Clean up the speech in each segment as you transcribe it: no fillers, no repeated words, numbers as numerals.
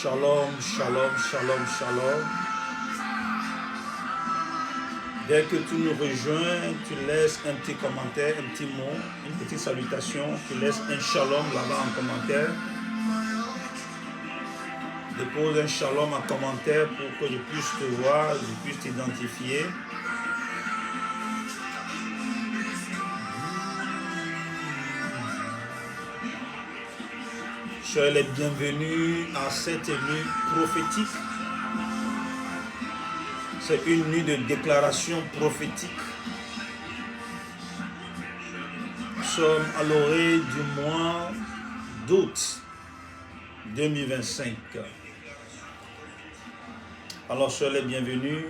Shalom, shalom, shalom, shalom. Dès que tu nous rejoins, tu laisses un petit commentaire, un petit mot, une petite salutation. Tu laisses un shalom là-bas en commentaire. Dépose un shalom en commentaire pour que je puisse te voir, je puisse t'identifier. Soyez les bienvenus à cette nuit prophétique. C'est une nuit de déclaration prophétique. Nous sommes à l'orée du mois d'août 2025. Alors soyez les bienvenus.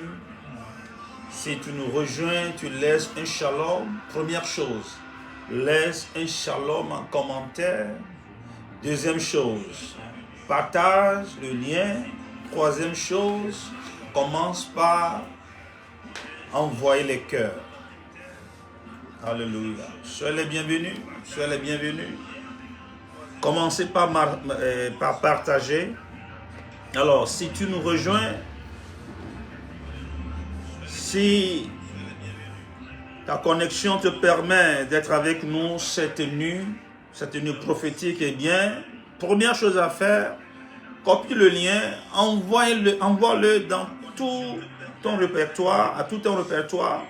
Si tu nous rejoins, tu laisses un shalom. Première chose, laisse un shalom en commentaire. Deuxième chose, partage le lien. Troisième chose, commence par envoyer les cœurs. Alléluia. Soyez les bienvenus. Soyez les bienvenus. Commencez par partager. Alors, si tu nous rejoins, si ta connexion te permet d'être avec nous cette nuit prophétique, eh bien, première chose à faire, copie le lien, envoie-le dans tout ton répertoire, à tout ton répertoire,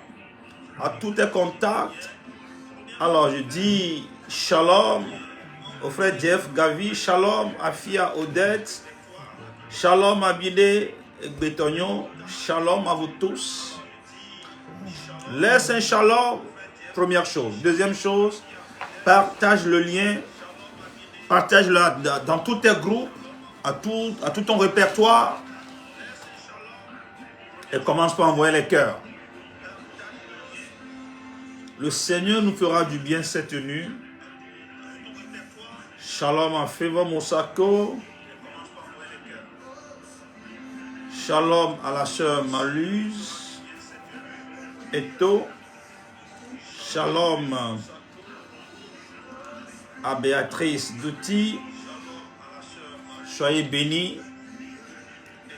à tous tes contacts. Alors, je dis shalom au frère Jeff Gavi, shalom à Fia Odette, shalom à Bidé Bétognon, shalom à vous tous. Laisse un shalom, première chose. Deuxième chose, partage le lien, partage-le dans tous tes groupes, à tout ton répertoire, et commence par envoyer les cœurs. Le Seigneur nous fera du bien cette nuit. Shalom à Favor Mosako. Shalom à la sœur Maluse. Eto. Shalom à Béatrice Douty. Soyez bénis.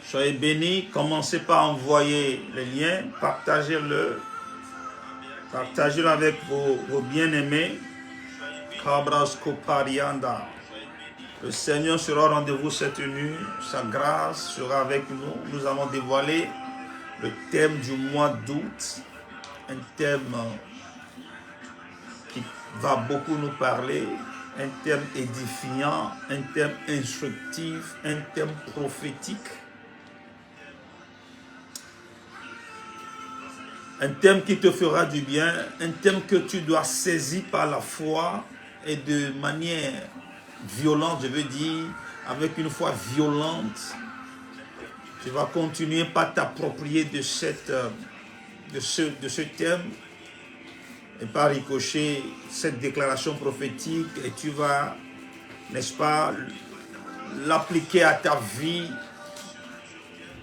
Soyez bénis. Commencez par envoyer les liens. Partagez-le. Partagez-le avec vos bien-aimés. Le Seigneur sera au rendez-vous cette nuit. Sa grâce sera avec nous. Nous allons dévoiler le thème du mois d'août. Un thème qui va beaucoup nous parler. Un thème édifiant, un thème instructif, un thème prophétique. Un thème qui te fera du bien, un thème que tu dois saisir par la foi et de manière violente, je veux dire, avec une foi violente. Tu vas continuer par t'approprier de ce thème et par ricochet cette déclaration prophétique et tu vas, n'est-ce pas, l'appliquer à ta vie,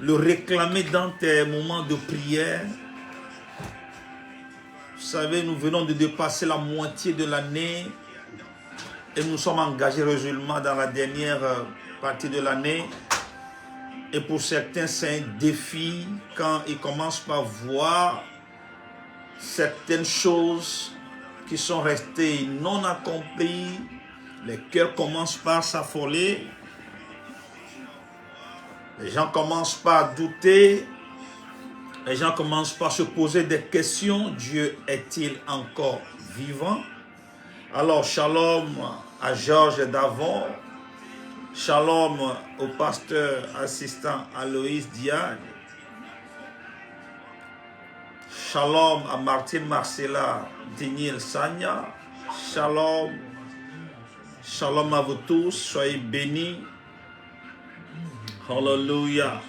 le réclamer dans tes moments de prière. Vous savez, nous venons de dépasser la moitié de l'année et nous sommes engagés résolument dans la dernière partie de l'année. Et pour certains, c'est un défi quand ils commencent par voir certaines choses qui sont restées non accomplies. Les cœurs commencent par s'affoler. Les gens commencent par douter. Les gens commencent par se poser des questions. Dieu est-il encore vivant? Alors, shalom à Georges Davon. Shalom au pasteur assistant Aloïs Diagne. Shalom à Martine Marcella Dignil Sagna. Shalom. Shalom à vous tous. Soyez bénis. Hallelujah.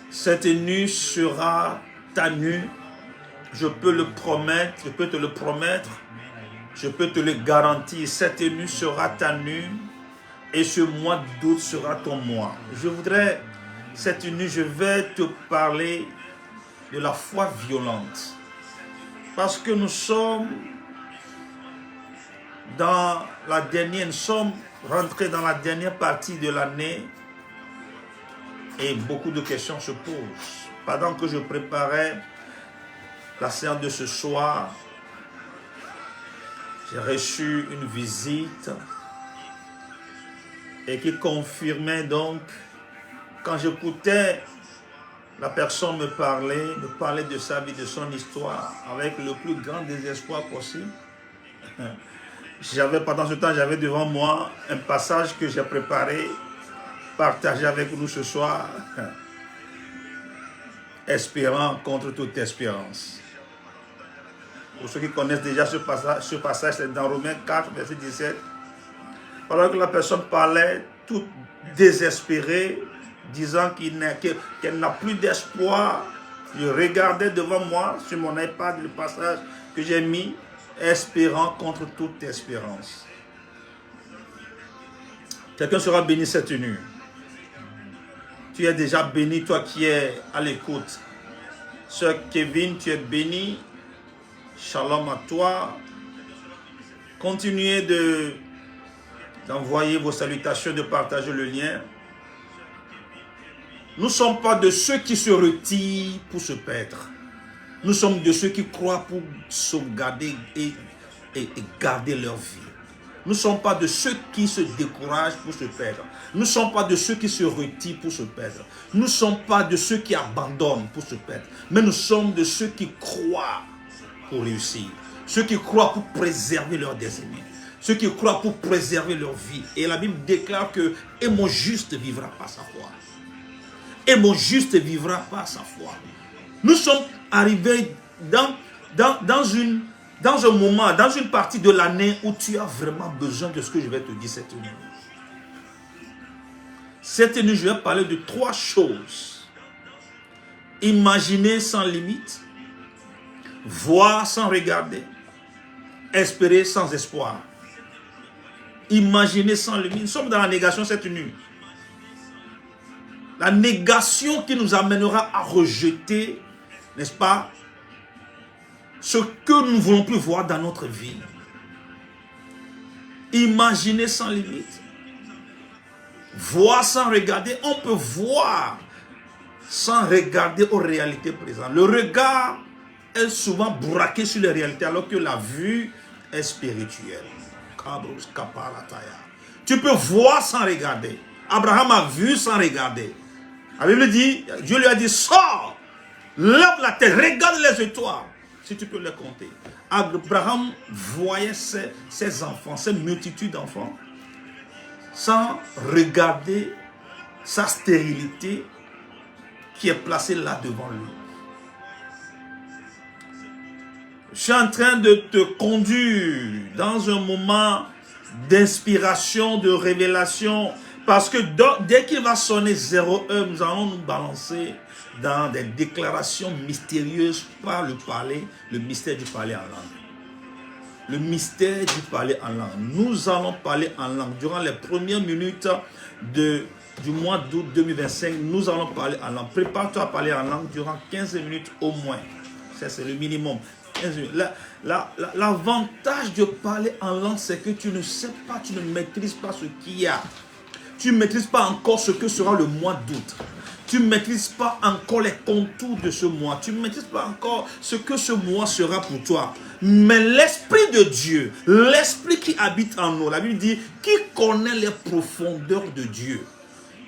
Cette nuit sera ta nuit. Je peux le promettre. Je peux te le promettre. Je peux te le garantir. Cette nuit sera ta nuit. Et ce mois d'août sera ton mois. Je voudrais, cette nuit, je vais te parler de la foi violente. Parce que nous sommes rentrés dans la dernière partie de l'année Et beaucoup de questions se posent. Pendant que je préparais la séance de ce soir, j'ai reçu une visite et qui confirmait donc, quand j'écoutais la personne me parlait de sa vie, de son histoire, avec le plus grand désespoir possible. Pendant ce temps, j'avais devant moi un passage que j'ai préparé, partagé avec nous ce soir. Espérant contre toute espérance. Pour ceux qui connaissent déjà ce passage, c'est dans Romains 4, verset 17. Alors que la personne parlait toute désespérée, disant qu'elle n'a plus d'espoir, je regardais devant moi sur mon iPad le passage que j'ai mis, espérant contre toute espérance. Quelqu'un sera béni cette nuit. Tu es déjà béni, toi qui es à l'écoute. Sœur Kevin, tu es béni. Shalom à toi. Continuez d'envoyer vos salutations, de partager le lien. Nous ne sommes pas de ceux qui se retirent pour se perdre. Nous sommes de ceux qui croient pour sauvegarder et garder leur vie. Nous ne sommes pas de ceux qui se découragent pour se perdre. Nous ne sommes pas de ceux qui se retirent pour se perdre. Nous ne sommes pas de ceux qui abandonnent pour se perdre. Mais nous sommes de ceux qui croient pour réussir. Ceux qui croient pour préserver leur destinée. Ceux qui croient pour préserver leur vie. Et la Bible déclare que « Et mon juste vivra par sa foi ». Et mon juste vivra par sa foi. Nous sommes arrivés dans un moment, dans une partie de l'année où tu as vraiment besoin de ce que je vais te dire cette nuit. Cette nuit, je vais parler de 3 choses. Imaginer sans limite, voir sans regarder, espérer sans espoir. Imaginer sans limite. Nous sommes dans la négation cette nuit. La négation qui nous amènera à rejeter, n'est-ce pas, ce que nous ne voulons plus voir dans notre vie. Imaginer sans limite. Voir sans regarder. On peut voir sans regarder aux réalités présentes. Le regard est souvent braqué sur les réalités alors que la vue est spirituelle. Tu peux voir sans regarder. Abraham a vu sans regarder. La Bible dit, Dieu lui a dit, sors, lève la tête, regarde les étoiles. Si tu peux les compter. Abraham voyait ses enfants, ces multitudes d'enfants, sans regarder sa stérilité qui est placée là devant lui. Je suis en train de te conduire dans un moment d'inspiration, de révélation, parce que dès qu'il va sonner 01, nous allons nous balancer dans des déclarations mystérieuses par le mystère du parler en langue. Le mystère du parler en langue. Nous allons parler en langue. Durant les premières minutes du mois d'août 2025, nous allons parler en langue. Prépare-toi à parler en langue durant 15 minutes au moins. Ça, c'est le minimum. L'avantage de parler en langue, c'est que tu ne sais pas, tu ne maîtrises pas ce qu'il y a. Tu ne maîtrises pas encore ce que sera le mois d'août. Tu ne maîtrises pas encore les contours de ce mois. Tu ne maîtrises pas encore ce que ce mois sera pour toi. Mais l'Esprit de Dieu, l'Esprit qui habite en nous, la Bible dit, qui connaît les profondeurs de Dieu?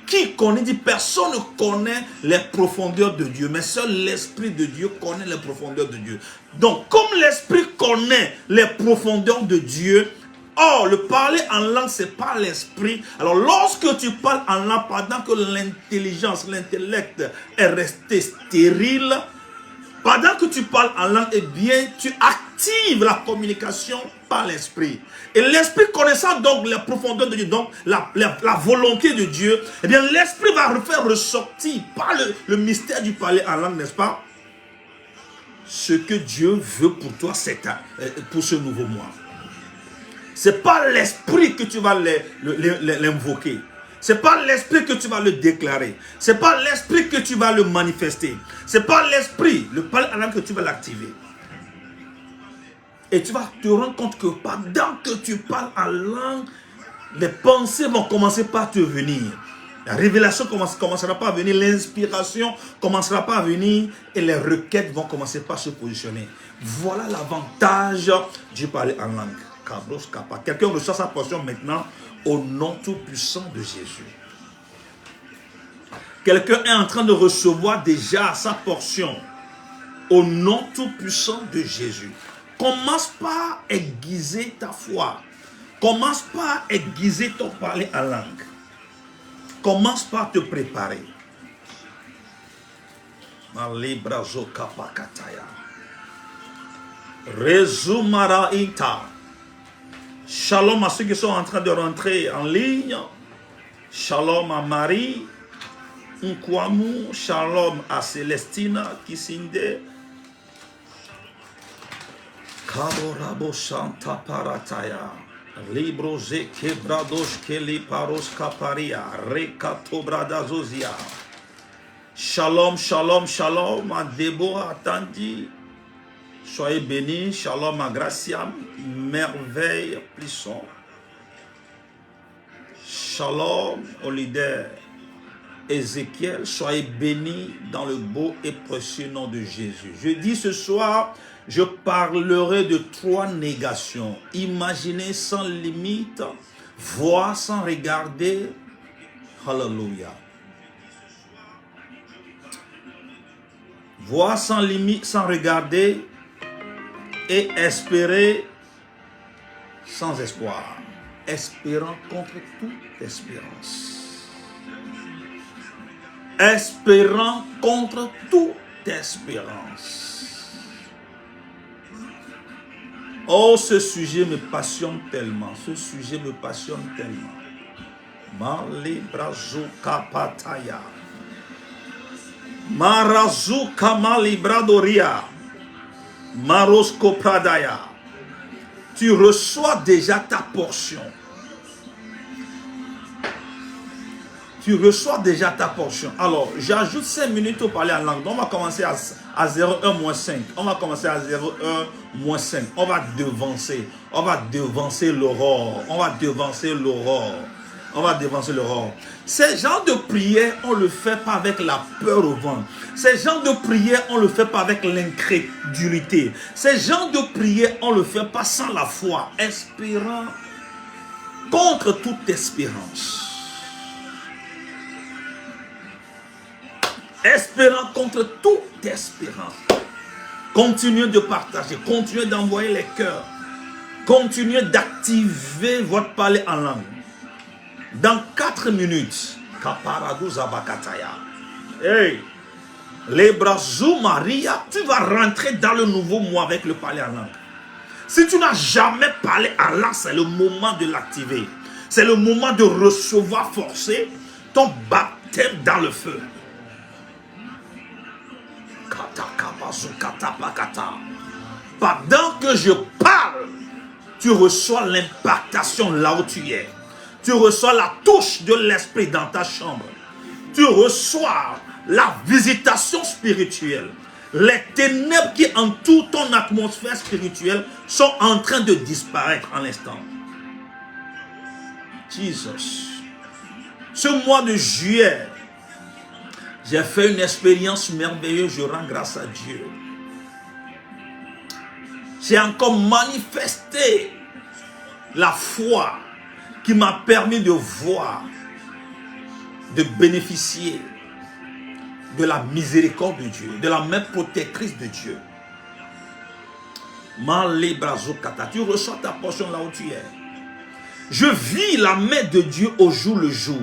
Qui connaît, dit, personne ne connaît les profondeurs de Dieu, mais seul l'Esprit de Dieu connaît les profondeurs de Dieu. Donc, comme l'Esprit connaît les profondeurs de Dieu, or, le parler en langue, c'est pas l'esprit. Alors, lorsque tu parles en langue, pendant que l'intelligence, l'intellect est resté stérile, pendant que tu parles en langue, eh bien, tu actives la communication par l'esprit. Et l'esprit connaissant donc les profondeurs de Dieu, donc la volonté de Dieu, eh bien, l'esprit va faire ressortir par le mystère du parler en langue, n'est-ce pas, ce que Dieu veut pour toi pour ce nouveau mois. Ce n'est pas l'esprit que tu vas l'invoquer. Ce n'est pas l'esprit que tu vas le déclarer. Ce n'est pas l'esprit que tu vas le manifester. Ce n'est pas l'esprit, le parler en langue, que tu vas l'activer. Et tu vas te rendre compte que pendant que tu parles en langue, les pensées vont commencer par te venir. La révélation commencera pas à venir, l'inspiration commencera pas à venir et les requêtes vont commencer par se positionner. Voilà l'avantage du parler en langue. Quelqu'un reçoit sa portion maintenant au nom tout puissant de Jésus. Quelqu'un est en train de recevoir déjà sa portion au nom tout puissant de Jésus. Commence par aiguiser ta foi. Commence par aiguiser ton parler en langue. Commence par te préparer. Shalom à ceux qui sont en train de rentrer en ligne. Shalom à Marie. Nkwamu. Shalom à Célestina Kisinde. Kaborabo Santa Parataya. Libro ze quebrados que li paros caparia. Recato bradazozia. Shalom, shalom, shalom à Déborah Atandi. Soyez bénis. Shalom à Gracia. Merveille Plisson. Shalom au leader Ézéchiel. Soyez bénis dans le beau et précieux nom de Jésus. Je dis ce soir, je parlerai de 3 négations. Imaginer sans limite, voir sans regarder. Hallelujah. Voir sans limite, sans regarder et espérer sans espoir. Espérant contre toute espérance. Espérant contre toute espérance. Oh, ce sujet me passionne tellement. Ce sujet me passionne tellement. Malibrazuka pataya. Marazuka malibradoria. Marosko pradaya. Tu reçois déjà ta portion. Tu reçois déjà ta portion. Alors, j'ajoute 5 minutes au parler en langue. Donc, on va commencer à 0,1-5. On va commencer à 0,1-5. On va devancer. On va devancer l'aurore. On va devancer l'aurore. On va devancer l'aurore. Ces genres de prières, on ne le fait pas avec la peur au ventre. Ces genres de prières, on ne le fait pas avec l'incrédulité. Ces genres de prières, on ne le fait pas sans la foi. Espérant contre toute espérance. Espérant contre toute espérance. Continuez de partager, continuez d'envoyer les cœurs. Continuez d'activer votre parler en langue. Dans 4 minutes, hey, Lebrazou Maria, tu vas rentrer dans le nouveau mois avec le parler en langue. Si tu n'as jamais parlé en langue, c'est le moment de l'activer. C'est le moment de recevoir forcé ton baptême dans le feu. Pendant que je parle, tu reçois l'impactation là où tu es. Tu reçois la touche de l'esprit dans ta chambre. Tu reçois la visitation spirituelle. Les ténèbres qui entourent ton atmosphère spirituelle sont en train de disparaître en l'instant. Jesus. Ce mois de juillet, j'ai fait une expérience merveilleuse, je rends grâce à Dieu. J'ai encore manifesté la foi qui m'a permis de voir, de bénéficier de la miséricorde de Dieu, de la main protectrice de Dieu. Tu reçois ta portion là où tu es. Je vis la main de Dieu au jour le jour.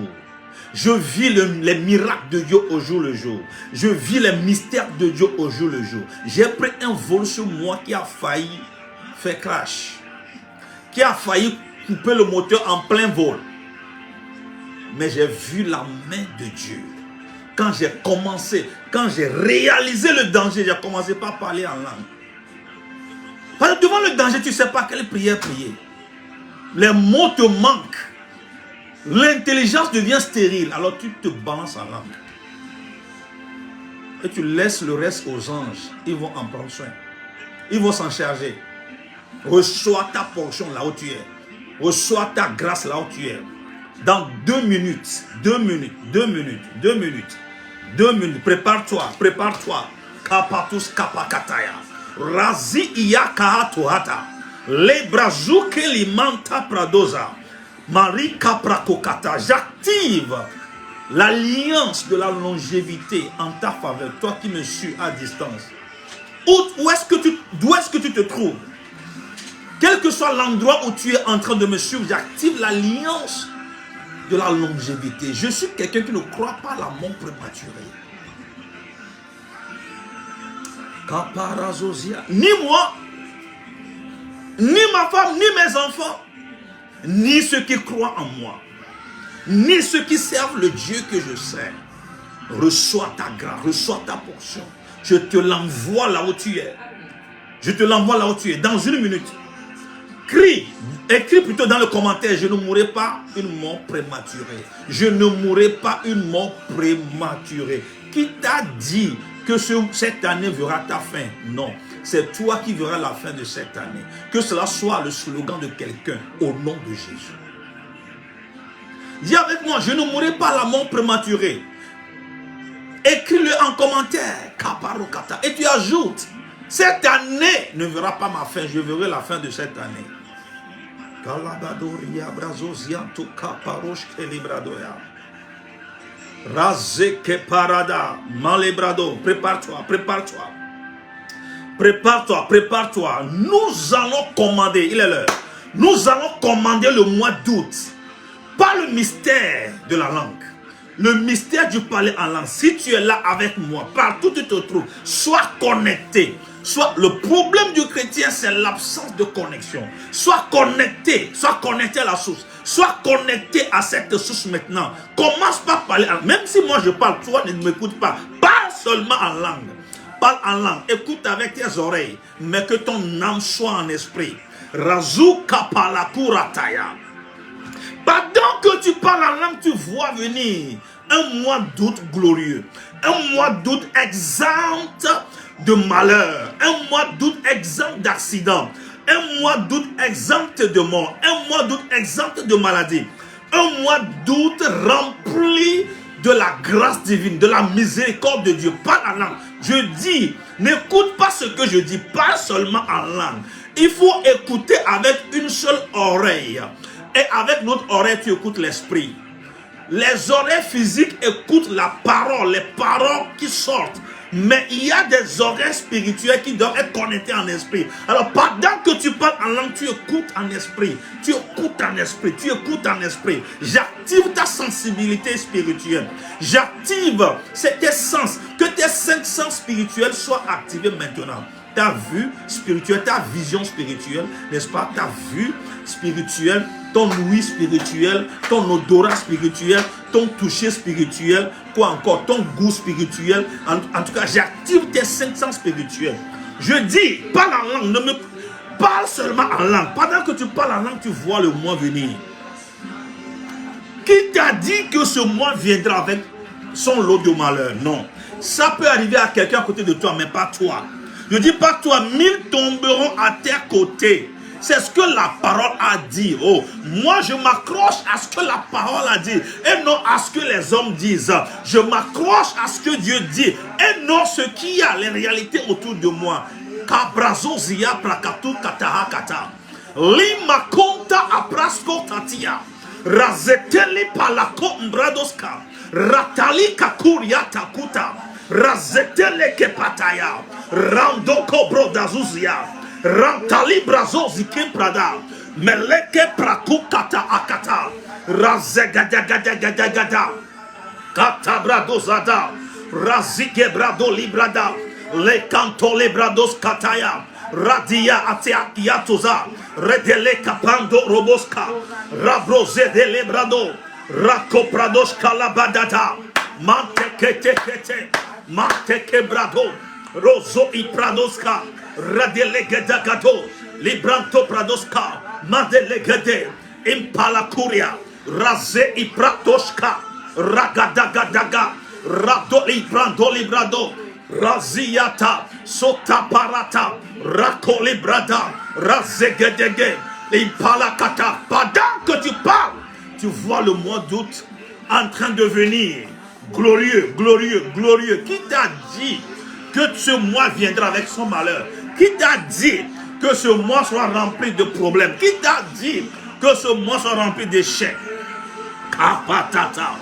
Je vis les miracles de Dieu au jour le jour. Je vis les mystères de Dieu au jour le jour. J'ai pris un vol sur moi qui a failli faire crash. Qui a failli couper le moteur en plein vol. Mais j'ai vu la main de Dieu. Quand j'ai commencé, quand j'ai réalisé le danger, j'ai commencé par parler en langue. Parce que devant le danger, tu ne sais pas quelle prière prier. Les mots te manquent. L'intelligence devient stérile. Alors tu te balances en langue. Et tu laisses le reste aux anges. Ils vont en prendre soin. Ils vont s'en charger. Reçois ta portion là où tu es. Reçois ta grâce là où tu es. Dans 2 minutes, 2 minutes, 2 minutes, 2 minutes, 2 minutes, prépare-toi, prépare-toi. Kapatus kapakataya. Razi iya kahatohata. Le brazuke limanta pradoza. Marie kaprakokata. J'active l'alliance de la longévité en ta faveur. Toi qui me suis à distance. D'où est-ce que tu te trouves? Quel que soit l'endroit où tu es en train de me suivre, j'active l'alliance de la longévité. Je suis quelqu'un qui ne croit pas à la mort prématurée. Ni moi, ni ma femme, ni mes enfants, ni ceux qui croient en moi, ni ceux qui servent le Dieu que je sers. Reçois ta grâce, reçois ta portion. Je te l'envoie là où tu es. Je te l'envoie là où tu es. Dans 1 minute. Écris plutôt dans le commentaire, je ne mourrai pas une mort prématurée. Je ne mourrai pas une mort prématurée. Qui t'a dit que cette année verra ta fin? Non, c'est toi qui verras la fin de cette année. Que cela soit le slogan de quelqu'un au nom de Jésus. Dis avec moi, je ne mourrai pas la mort prématurée. Écris-le en commentaire. Et tu ajoutes, cette année ne verra pas ma fin, je verrai la fin de cette année. Razeke parada, malebrado, prépare-toi, prépare-toi. Prépare-toi, prépare-toi. Nous allons commander, il est l'heure. Nous allons commander le mois d'août. Pas le mystère de la langue. Le mystère du parler en langue. Si tu es là avec moi, partout où tu te trouves, sois connecté. Le problème du chrétien, c'est l'absence de connexion. Sois connecté à la source. Sois connecté à cette source maintenant. Commence par parler en langue. Même si moi je parle, toi ne m'écoutes pas. Parle seulement en langue. Parle en langue. Écoute avec tes oreilles. Mais que ton âme soit en esprit. Razu kapalakurataya. Pendant que tu parles en langue, tu vois venir un mois d'août glorieux. Un mois d'août exempt de malheur. Un mois d'août exempt d'accident. Un mois d'août exempt de mort. Un mois d'août exempt de maladie. Un mois d'août rempli de la grâce divine, de la miséricorde de Dieu. Parle en langue. Je dis, n'écoute pas ce que je dis, pas seulement en langue. Il faut écouter avec une seule oreille. Et avec notre oreille, tu écoutes l'esprit. Les oreilles physiques écoutent la parole, les paroles qui sortent. Mais il y a des oreilles spirituelles qui doivent être connectées en esprit. Alors pendant que tu parles en langue, tu écoutes en esprit. Tu écoutes en esprit. Tu écoutes en esprit. J'active ta sensibilité spirituelle. J'active tes sens. Que tes 5 sens spirituels soient activés maintenant. Ta vue spirituelle, ta vision spirituelle, n'est-ce pas? Ta vue spirituelle, ton ouïe spirituel, ton odorat spirituel, ton toucher spirituel, quoi encore, ton goût spirituel. En tout cas, j'active tes 5 sens spirituels. Je dis, parle en langue, parle seulement en langue. Pendant que tu parles en langue, tu vois le mois venir. Qui t'a dit que ce mois viendra avec son lot de malheur? Non. Ça peut arriver à quelqu'un à côté de toi, mais pas toi. Je dis pas toi, 1000 tomberont à tes côtés. C'est ce que la parole a dit. Oh, moi je m'accroche à ce que la parole a dit et non à ce que les hommes disent. Je m'accroche à ce que Dieu dit et non ce qu'il y a, les réalités autour de moi. Kabrazo zia prakatu kataha kata. Lima konta aprasko tatia. Razeteli palako mbradoska. Ratali kakuria takuta. Razetele kepataya. Randoko brodazuzia. Rantali brazo zikim prada. Meleke praku kata akata. Razegadagadagadagada. Kata bradozada. Razike brado librada. Le canto librados kataya. Radia atiakiatoza. Redele kapando roboska. Rabroze de lebrado. Rako pradoska labadata. Manteke tekete. Manteke brado. Rozo i pradoska. Radelegedagato, Libranto Pradoska, Madelegede, Impalakuria, Raze i Pratoska, Ragadagadaga, Radoli Brando Librado, Raziata, Sota Parata, Rakoli Brada, Razegedege, Impalakata. Pendant que tu parles, tu vois le mois d'août en train de venir. Glorieux, glorieux, glorieux. Qui t'a dit que ce mois viendra avec son malheur? Qui t'a dit que ce mois soit rempli de problèmes? Qui t'a dit que ce mois soit rempli d'échecs? Kapatata.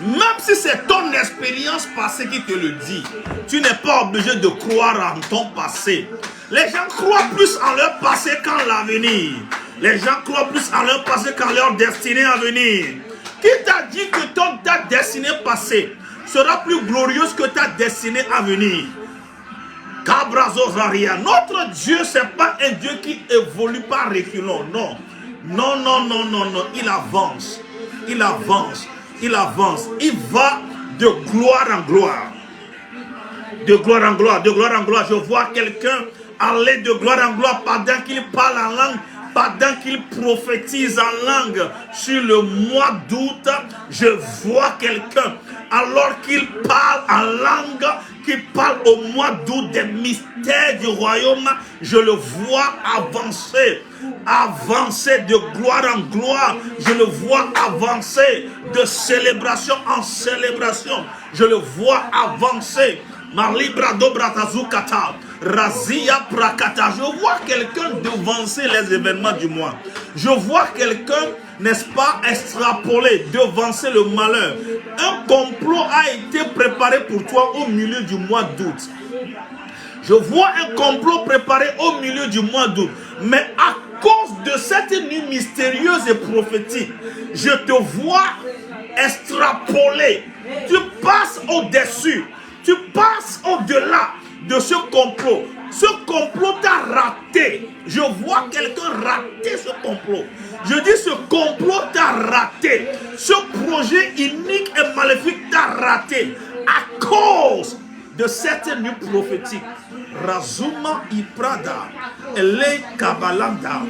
Même si c'est ton expérience passée qui te le dit, tu n'es pas obligé de croire en ton passé. Les gens croient plus en leur passé qu'en l'avenir. Les gens croient plus en leur passé qu'en leur destinée à venir. Qui t'a dit que ta destinée passée sera plus glorieuse que ta destinée à venir? Cabrazosaria. Notre Dieu, ce n'est pas un Dieu qui évolue par reculons. Non. Non, non, non, non, non. Il avance. Il avance. Il avance. Il va de gloire en gloire. De gloire en gloire. De gloire en gloire. Je vois quelqu'un aller de gloire en gloire pendant qu'il parle en langue. Pendant qu'il prophétise en langue sur le mois d'août, je vois quelqu'un, alors qu'il parle en langue, qu'il parle au mois d'août des mystères du royaume, je le vois avancer, avancer de gloire en gloire, je le vois avancer de célébration en célébration, je le vois avancer. Malibrado Bratazukata, Razia Prakata. Je vois quelqu'un devancer les événements du mois. Je vois quelqu'un, n'est-ce pas, extrapoler, devancer le malheur. Un complot a été préparé pour toi au milieu du mois d'août. Je vois un complot préparé au milieu du mois d'août. Mais à cause de cette nuit mystérieuse et prophétique, je te vois extrapoler. Tu passes au-dessus. Tu passes au-delà de ce complot. Ce complot t'a raté. Je vois quelqu'un rater ce complot. Je dis ce complot t'a raté. Ce projet unique et maléfique t'a raté. À cause de cette nuit prophétique. Razuma Iprada. Ele Kabalanda.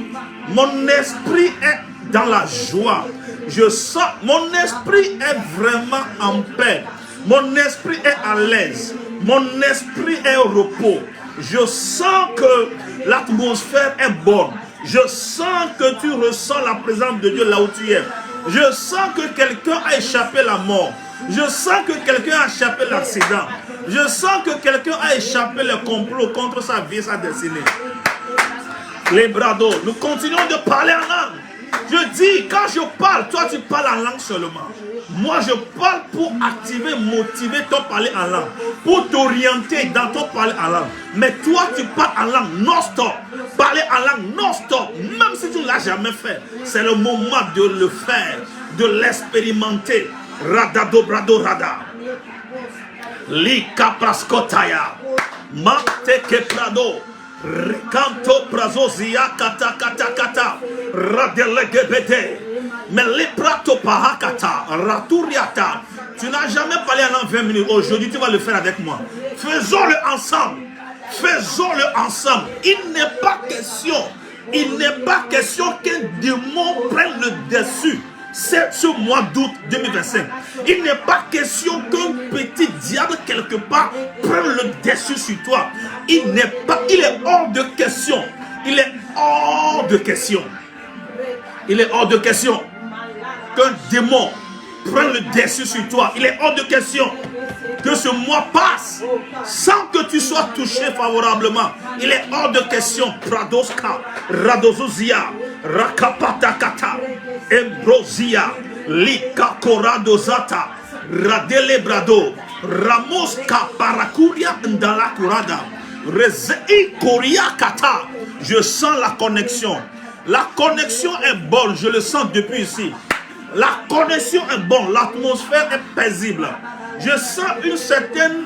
Mon esprit est dans la joie. Je sens, mon esprit est vraiment en paix. Mon esprit est à l'aise. Mon esprit est au repos. Je sens que l'atmosphère est bonne. Je sens que tu ressens la présence de Dieu là où tu es. Je sens que quelqu'un a échappé la mort. Je sens que quelqu'un a échappé l'accident. Je sens que quelqu'un a échappé le complot contre sa vie et sa destinée. Les brados, nous continuons de parler en langue. Je dis, quand je parle, toi tu parles en langue seulement. Moi je parle pour activer, motiver ton parler en langue. Pour t'orienter dans ton parler en langue. Mais toi tu parles en langue non-stop. Parler en langue non-stop. Même si tu ne l'as jamais fait. C'est le moment de le faire. De l'expérimenter. Radado brado rada. Lika praskotaya. Mate ke prado. Ricanto prazozia kata kata kata radelegebete mais les prato pahakata raturiata. Tu n'as jamais parlé en 20 minutes. Aujourd'hui tu vas le faire avec moi. Faisons-le ensemble. Faisons-le ensemble. Il n'est pas question qu'un démon prenne le dessus. C'est ce mois d'août 2025. Il n'est pas question qu'un petit diable quelque part prenne le dessus sur toi. Il est hors de question. Il est hors de question. Il est hors de question qu'un démon prenne le dessus sur toi. Il est hors de question que ce mois passe sans que tu sois touché favorablement. Il est hors de question. Pradoska, Radozuzia, Rakapatakata, Embrosia, Lika Koradozata, Radelebrado, Ramoska Parakuria Ndala Kurada, Rezei Koria Kata. Je sens la connexion. La connexion est bonne, je le sens depuis ici. La connexion est bonne, l'atmosphère est paisible. Je sens une certaine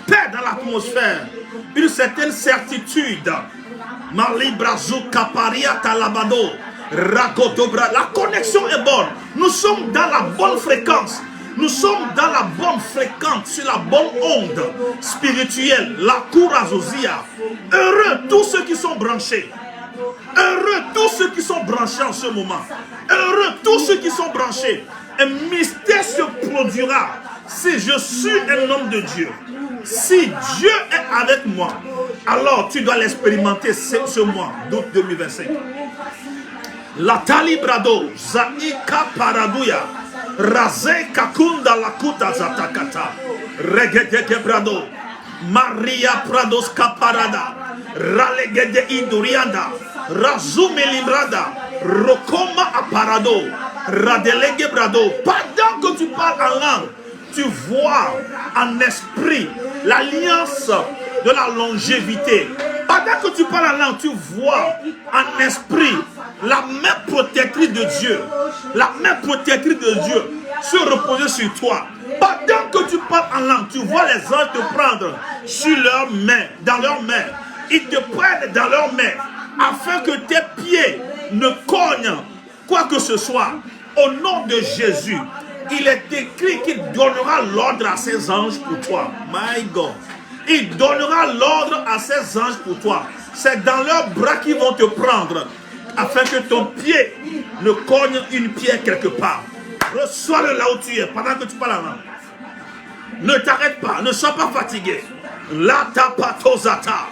paix dans l'atmosphère, une certaine certitude. Malibrazu Kaparia Talabado, Rakotobra. La connexion est bonne. Nous sommes dans la bonne fréquence. Nous sommes dans la bonne fréquence, sur la bonne onde spirituelle. La Kurazozia. Heureux tous ceux qui sont branchés. Heureux tous ceux qui sont branchés en ce moment. Heureux tous ceux qui sont branchés. Un mystère se produira si je suis un homme de Dieu. Si Dieu est avec moi, alors tu dois l'expérimenter ce mois d'août 2025. La talibrado, zaika paraduya, raze kakunda lakuta zatakata, regedeke brado, Maria prados caparada, ralegede indurianda, razume limbrada, rokoma aparado, radelege brado. Pendant que tu parles en langue, tu vois en esprit l'alliance de la longévité. Pendant que tu parles en langue, tu vois en esprit la main protectrice de Dieu. La main protectrice de Dieu se reposer sur toi. Pendant que tu parles en langue, tu vois les anges te prendre sur leurs mains, dans leurs mains. Ils te prennent dans leurs mains afin que tes pieds ne cognent quoi que ce soit. Au nom de Jésus, il est écrit qu'il donnera l'ordre à ses anges pour toi. My God. Il donnera l'ordre à ses anges pour toi. C'est dans leurs bras qu'ils vont te prendre afin que ton pied ne cogne une pierre quelque part. Reçois-le là où tu es pendant que tu parles en langue. Ne t'arrête pas, ne sois pas fatigué. La tapatozata.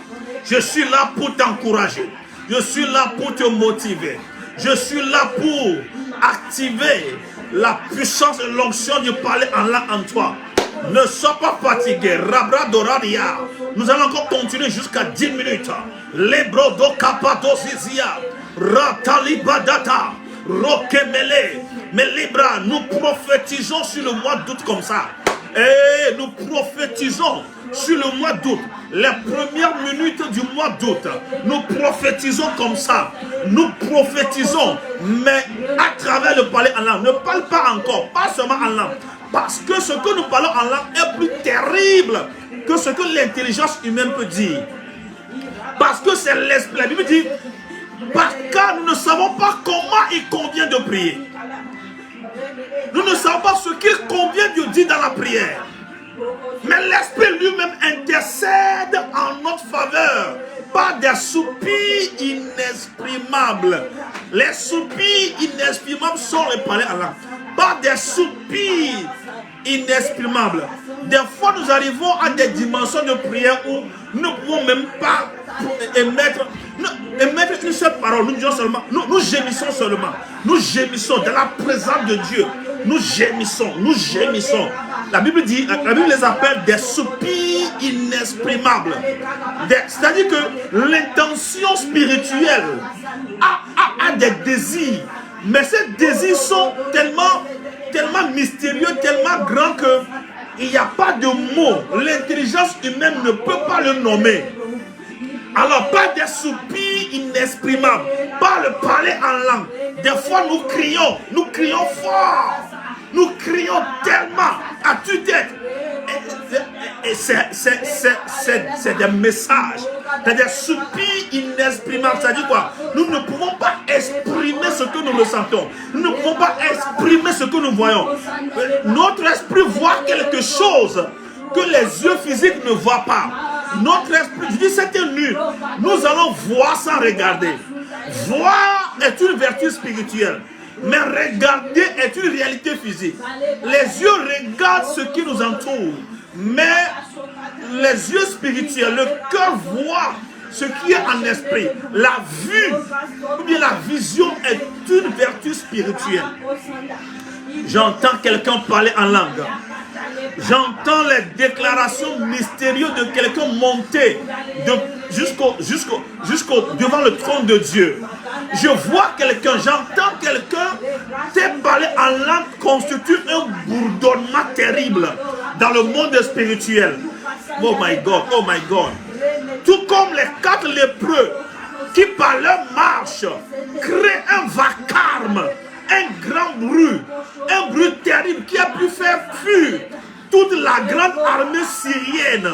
Je suis là pour t'encourager. Je suis là pour te motiver. Je suis là pour activer la puissance et l'onction du parler en langue en toi. Ne sois pas fatigué. Rabra doradia. Nous allons encore continuer jusqu'à 10 minutes. Lebro do kapatozizia. Ratalibadata. Rokemele. Mais Libra, nous prophétisons sur le mois d'août comme ça. Et nous prophétisons sur le mois d'août. Les premières minutes du mois d'août, nous prophétisons comme ça. Nous prophétisons, mais à travers le parler en langue. Ne parle pas encore, pas seulement en langue. Parce que ce que nous parlons en langue est plus terrible que ce que l'intelligence humaine peut dire. Parce que c'est l'esprit. La Bible dit, parce que nous ne savons pas comment il convient de prier. Nous ne savons pas ce qu'il convient de dire dans la prière. Mais l'Esprit lui-même intercède en notre faveur par des soupirs inexprimables. Les soupirs inexprimables sont les parler en langue. Par des soupirs inexprimables. Des fois, nous arrivons à des dimensions de prière où nous ne pouvons même pas émettre une seule parole. Nous disons seulement, nous gémissons seulement. Nous gémissons dans la présence de Dieu. Nous gémissons, nous gémissons. La Bible dit, la Bible les appelle des soupirs inexprimables. C'est-à-dire que l'intention spirituelle a des désirs. Mais ces désirs sont tellement mystérieux, tellement grands que il n'y a pas de mots. L'intelligence humaine ne peut pas le nommer. Alors, pas des soupirs inexprimables, pas le parler en langue. Des fois, nous crions fort. Nous crions tellement à tue-tête. Et c'est des messages, c'est des soupirs inexprimables. C'est-à-dire quoi? Nous ne pouvons pas exprimer ce que nous ressentons. Nous ne pouvons pas exprimer ce que nous voyons. Notre esprit voit quelque chose que les yeux physiques ne voient pas. Notre esprit, je dis cette nuit, nous allons voir sans regarder. Voir est une vertu spirituelle. Mais regarder est une réalité physique. Les yeux regardent ce qui nous entoure. Mais les yeux spirituels, le cœur voit ce qui est en esprit. La vue, ou bien la vision est une vertu spirituelle. J'entends quelqu'un parler en langue. J'entends les déclarations mystérieuses de quelqu'un monter jusqu'au devant le trône de Dieu. Je vois quelqu'un, j'entends quelqu'un te parler en langue constitue un bourdonnement terrible dans le monde spirituel. Oh my God, oh my God. Tout comme les 4 lépreux qui par leur marche créent un vacarme, un grand bruit terrible qui a pu faire fuir toute la grande armée syrienne.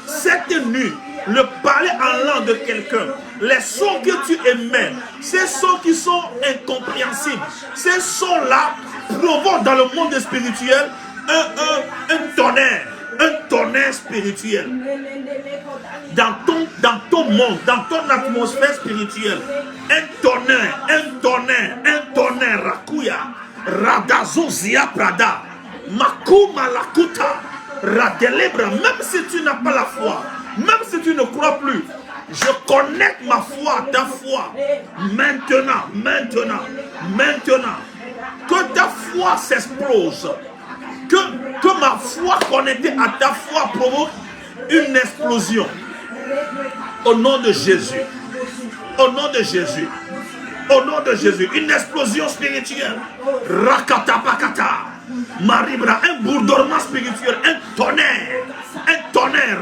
Cette nuit, le parler en langue de quelqu'un, les sons que tu émets, ces sons qui sont incompréhensibles, ces sons-là provoquent dans le monde spirituel un tonnerre spirituel. Dans ton monde, dans ton atmosphère spirituelle, un tonnerre, rakuya, radazozia prada, makuma lakuta, radelebra, même si tu n'as pas la foi, même si tu ne crois plus, Je connecte ma foi à ta foi. Maintenant. Que ta foi s'explose. Que ma foi connectée à ta foi provoque une explosion. Au nom de Jésus. Au nom de Jésus. Au nom de Jésus. Une explosion spirituelle. Rakata pakata. Maribra. Un bourdonnement spirituel. Un tonnerre.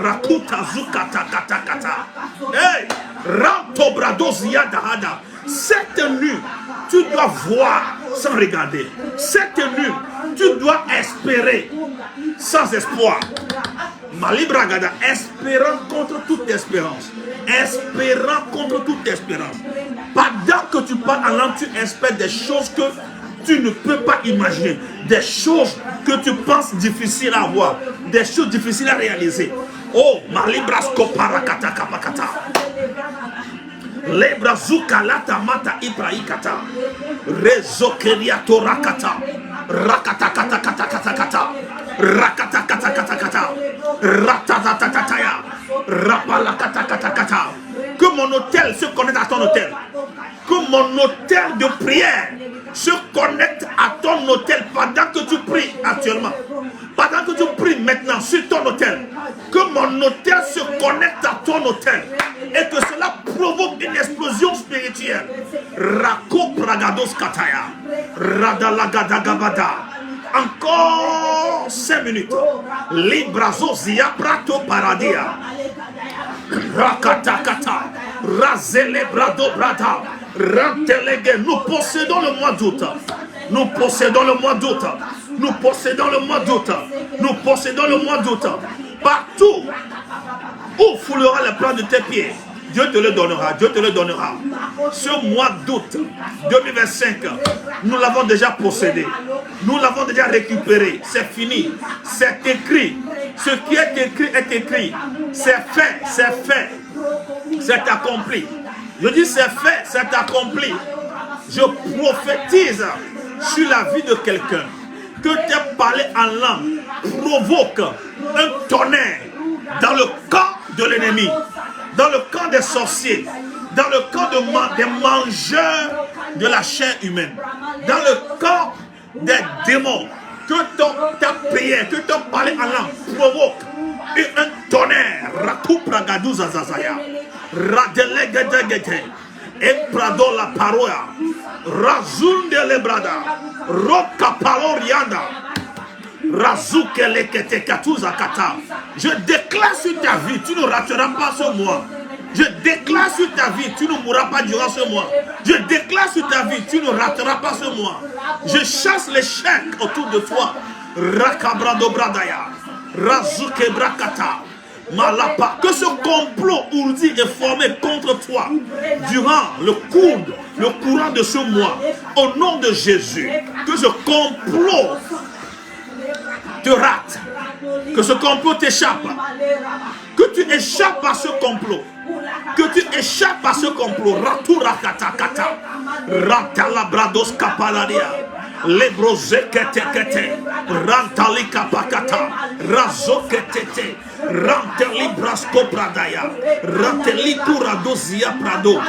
Rakuta zukata kata kata. Hey. Ranto bradozia dahada. Cette nuit, tu dois voir sans regarder. Cette nuit, tu dois espérer sans espoir. Malibragada, espérant contre toute espérance. Espérant contre toute espérance. Pendant que tu parles en langue, tu espères des choses que tu ne peux pas imaginer. Des choses que tu penses difficiles à voir. Des choses difficiles à réaliser. Oh, Malibrasko parakata kapakata. Lebrazuka lata mata ibraikata. Rezokeria torakata. Rakata kata kata kata kata. Rakata kata kata kata. Ratatatataya. Rapala kata kata kata. Que mon hôtel se connecte à ton hôtel. Que mon hôtel de prière se connecte à ton hôtel pendant que tu pries actuellement. Pendant que tu pries maintenant sur ton hôtel. Que mon hôtel se connecte à ton hôtel. Et que cela provoque une explosion spirituelle. Rako pragados kataya. Radalagadagabada. Encore 5 minutes. Librazo zia prato paradia. Rakatakata. Razele brado brada. Rantelege. Nous possédons le mois d'août. Nous possédons le mois d'août. Nous possédons le mois d'août. Nous possédons le mois d'août. Partout où foulera les plans de tes pieds, Dieu te le donnera. Dieu te le donnera. Ce mois d'août 2025, nous l'avons déjà possédé. Nous l'avons déjà récupéré. C'est fini. C'est écrit. Ce qui est écrit est écrit. C'est fait. C'est fait. C'est accompli. Je dis c'est fait. C'est accompli. Je prophétise sur la vie de quelqu'un que tes parler en langue provoque un tonnerre dans le camp de l'ennemi, dans le camp des sorciers, dans le camp des mangeurs de la chair humaine, dans le camp des démons, que ta prière, que ton parler en langue provoque un tonnerre. Rakupragadouza zazaya, radelegedegete, emprado la paroya, razunde lebrada, rokapalorianda. Je déclare sur ta vie, tu ne rateras pas ce mois. Je déclare sur ta vie, tu ne mourras pas durant ce mois. Je déclare sur ta vie, tu ne rateras pas ce mois. Je chasse l'échec autour de toi. Rakabrado bradaya, razuke brakata, malapa. Que ce complot ourdi est formé contre toi durant le courant de ce mois, au nom de Jésus, que ce complot te rate, que ce complot t'échappe, que tu échappes à ce complot, que tu échappes à ce complot. Raturakata, Rantalabrados kapalaria, Lebrozekete, Rantalikapakata, Razokete, Rantelibrasko pradaya, Rantelikuradozia prado,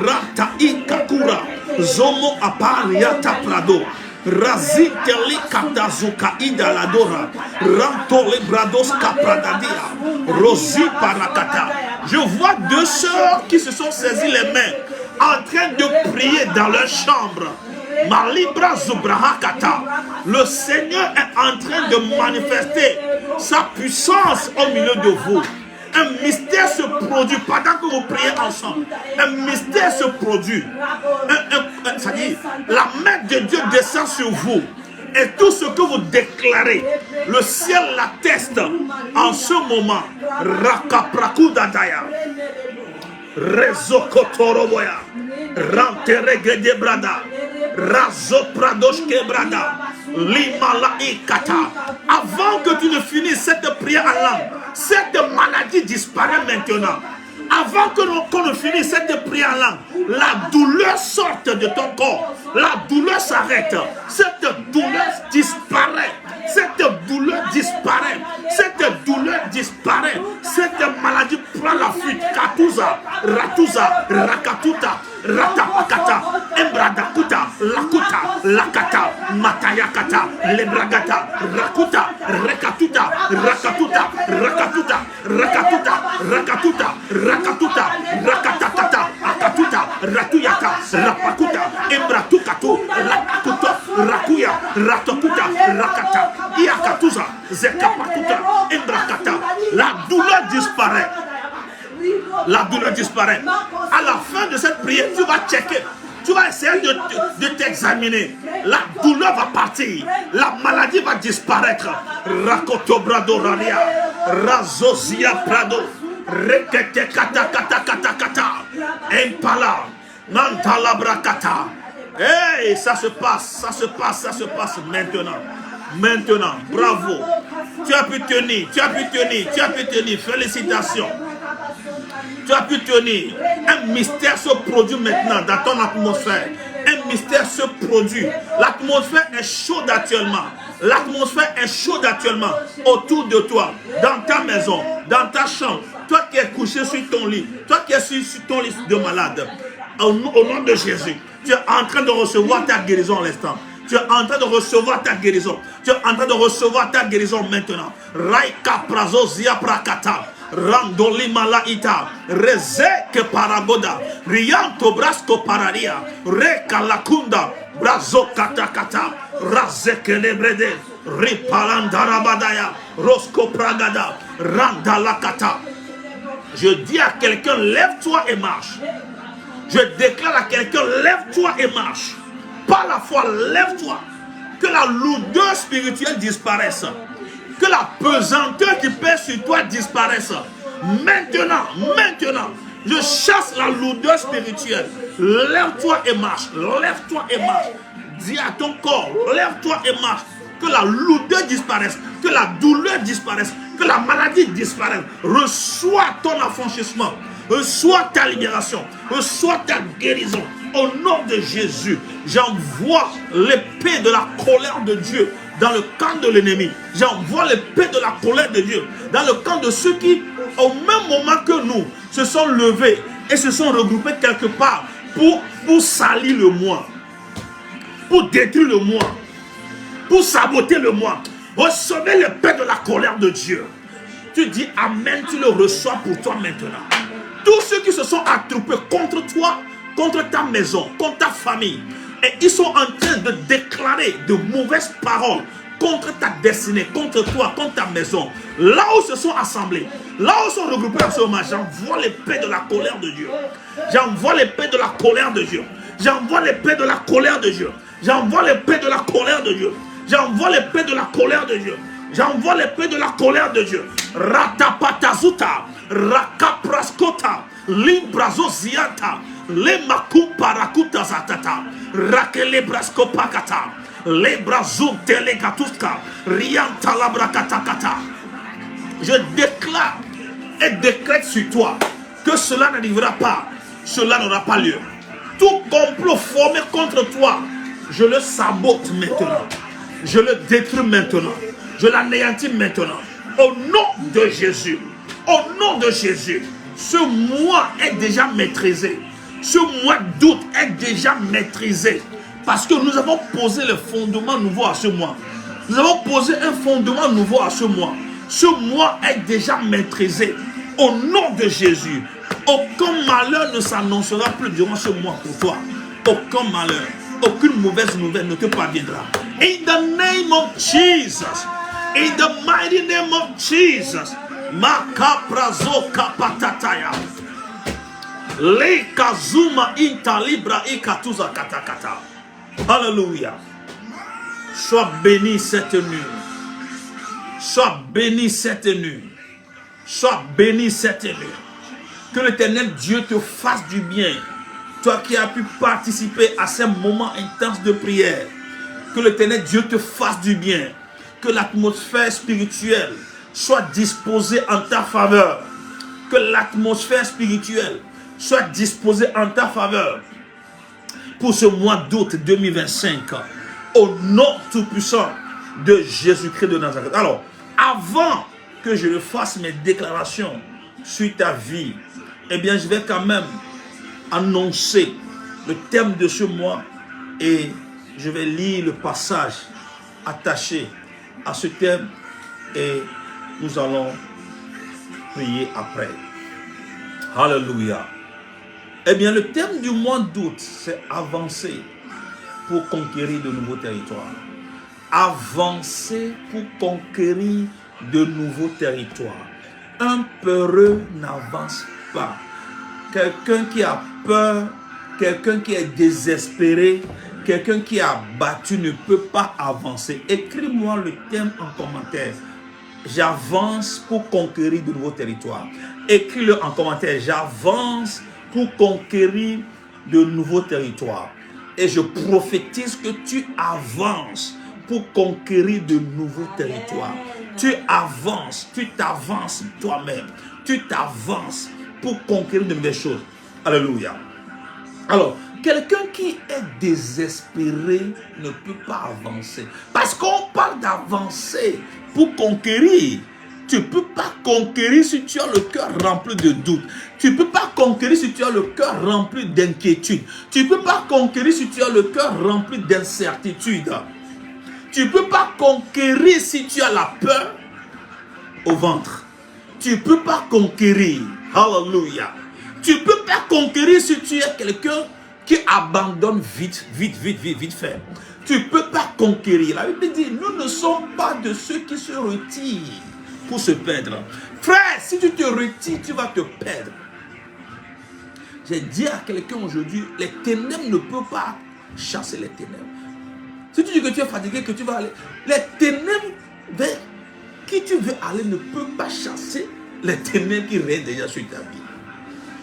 Rantaikakura, Zomo apariata prado. Raziteli katazuka idaladora, rantole brados kapradadia, rosi parakata. Je vois deux sœurs qui se sont saisies les mains en train de prier dans leur chambre. Malibra zubrahakata. Le Seigneur est en train de manifester sa puissance au milieu de vous. Un mystère se produit pendant que vous priez ensemble. Un mystère se produit. C'est-à-dire, la main de Dieu descend sur vous. Et tout ce que vous déclarez, le ciel l'atteste en ce moment. Rakaprakudadaya. Rezokotoroboya. Ranteregedebrada. Razopradoshkebrada. Limalaikata. Avant que tu ne finisses cette prière en langue, cette maladie disparaît maintenant. Avant qu'on ne finisse cette prière en langue, la douleur sort de ton corps. La douleur s'arrête. Cette douleur disparaît. Cette douleur disparaît. Cette douleur disparaît. Cette maladie prend la fuite. Katuza, Ratuza, Rakatuta, Ratapakata, Embradakuta, Lakuta, Lakata, Matayakata, Lebragata, Rakuta, Rekatuta, Rakatuta, Rakatuta, Rakatuta, Rakatuta, Rakatuta, Rakatatata, Akatuta, Ratuyata, Rapakuta, Embratukatu, Rakakuta, Rakuya, Ratokuta, Rakata, Iakatuza, Zekapakuta, Embrakata. La douleur disparaît. La douleur disparaît. À la fin de cette prière, tu vas checker. Tu vas essayer de t'examiner. La douleur va partir. La maladie va disparaître. Rakoto brado ralia. Razozia prado. Rekete kata kata kata kata. Impala. Nantala brakata. Hey, ça se passe maintenant. Maintenant, bravo. Tu as pu tenir. Félicitations. Tu as pu tenir. Un mystère se produit maintenant dans ton atmosphère. Un mystère se produit. L'atmosphère est chaude actuellement. L'atmosphère est chaude actuellement autour de toi, dans ta maison, dans ta chambre. Toi qui es couché sur ton lit, toi qui es sur ton lit de malade, au nom de Jésus, tu es en train de recevoir ta guérison à l'instant. Tu es en train de recevoir ta guérison. Tu es en train de recevoir ta guérison maintenant. Raika prazo zia prakata. Randoli malaita. Rezeke paragoda. Rianto brasco pararia. Reka lakunda. Brazo kata kata. Razeke lebrede. Ripalandarabadaya. Rosco pragada. Randalakata. Je dis à quelqu'un, lève-toi et marche. Je déclare à quelqu'un, lève-toi et marche. Par la foi, lève-toi. Que la lourdeur spirituelle disparaisse. Que la pesanteur qui pèse sur toi disparaisse. Maintenant, je chasse la lourdeur spirituelle. Lève-toi et marche. Lève-toi et marche. Dis à ton corps, lève-toi et marche. Que la lourdeur disparaisse. Que la douleur disparaisse. Que la maladie disparaisse. Reçois ton affranchissement. Reçois ta libération. Reçois ta guérison. Au nom de Jésus, j'envoie l'épée de la colère de Dieu dans le camp de l'ennemi. J'envoie l'épée de la colère de Dieu dans le camp de ceux qui, au même moment que nous, se sont levés et se sont regroupés quelque part pour salir le moi, pour détruire le moi, pour saboter le moi. Recevez l'épée de la colère de Dieu. Tu dis Amen, tu le reçois pour toi maintenant. Tous ceux qui se sont attroupés contre toi, contre ta maison, contre ta famille, et ils sont en train de déclarer de mauvaises paroles contre ta destinée, contre toi, contre ta maison. Là où ils se sont assemblés, là où ils sont regroupés en ce moment, j'envoie l'épée de la colère de Dieu. J'envoie l'épée de la colère de Dieu. J'envoie l'épée de la colère de Dieu. J'envoie l'épée de la colère de Dieu. J'envoie l'épée de la colère de Dieu. J'envoie l'épée de la colère de Dieu. Ratapatazuta, rakapraskota, limbrazoziata, le makumparakuta zatata, rakelebraskopakata, le brazum telegatuska, rianta labrakatakata. Je déclare et décrète sur toi que cela n'arrivera pas, cela n'aura pas lieu. Tout complot formé contre toi, je le sabote maintenant. Je le détruis maintenant. Je l'anéantis maintenant. Au nom de Jésus. Au nom de Jésus. Ce mois est déjà maîtrisé. Ce mois d'août est déjà maîtrisé. Parce que nous avons posé le fondement nouveau à ce mois. Nous avons posé un fondement nouveau à ce mois. Ce mois est déjà maîtrisé. Au nom de Jésus. Aucun malheur ne s'annoncera plus durant ce mois pour toi. Aucun malheur. Aucune mauvaise nouvelle ne te parviendra. In the name of Jesus. In the mighty name of Jesus. Makaprazo kapatataya. Le kazuma intalibra ikatuza katakata. Alléluia. Sois béni cette nuit. Sois béni cette nuit. Sois béni cette nuit. Que l'Éternel Dieu te fasse du bien. Toi qui as pu participer à ces moments intenses de prière. Que l'Éternel Dieu te fasse du bien. Que l'atmosphère spirituelle soit disposée en ta faveur. Que l'atmosphère spirituelle soit disposée en ta faveur. Pour ce mois d'août 2025. Au nom tout-puissant de Jésus-Christ de Nazareth. Alors, avant que je ne fasse mes déclarations sur ta vie eh bien, je vais quand même annoncer le thème de ce mois et je vais lire le passage attaché à ce thème et nous allons prier après. Alléluia. Eh bien, le thème du mois d'août, c'est avancer pour conquérir de nouveaux territoires. Avancer pour conquérir de nouveaux territoires. Un peureux n'avance pas. Quelqu'un qui a peur, quelqu'un qui est désespéré, quelqu'un qui est abattu ne peut pas avancer. Écris-moi le thème en commentaire. J'avance pour conquérir de nouveaux territoires. Écris-le en commentaire. J'avance pour conquérir de nouveaux territoires. Et je prophétise que tu avances pour conquérir de nouveaux territoires. Tu avances, tu t'avances toi-même. Tu t'avances pour conquérir de nouvelles choses. Alléluia. Alors, quelqu'un qui est désespéré ne peut pas avancer. Parce qu'on parle d'avancer pour conquérir. Tu ne peux pas conquérir si tu as le cœur rempli de doutes. Tu ne peux pas conquérir si tu as le cœur rempli d'inquiétude. Tu ne peux pas conquérir si tu as le cœur rempli d'incertitude. Tu ne peux pas conquérir si tu as la peur au ventre. Tu ne peux pas conquérir. Alléluia. Tu ne peux pas conquérir si tu es quelqu'un qui abandonne vite fait. Tu ne peux pas conquérir. La Bible dit, nous ne sommes pas de ceux qui se retirent pour se perdre. Frère, si tu te retires, tu vas te perdre. J'ai dit à quelqu'un aujourd'hui, les ténèbres ne peuvent pas chasser les ténèbres. Si tu dis que tu es fatigué, que tu vas aller, les ténèbres vers qui tu veux aller ne peuvent pas chasser les ténèbres qui règnent déjà sur ta vie.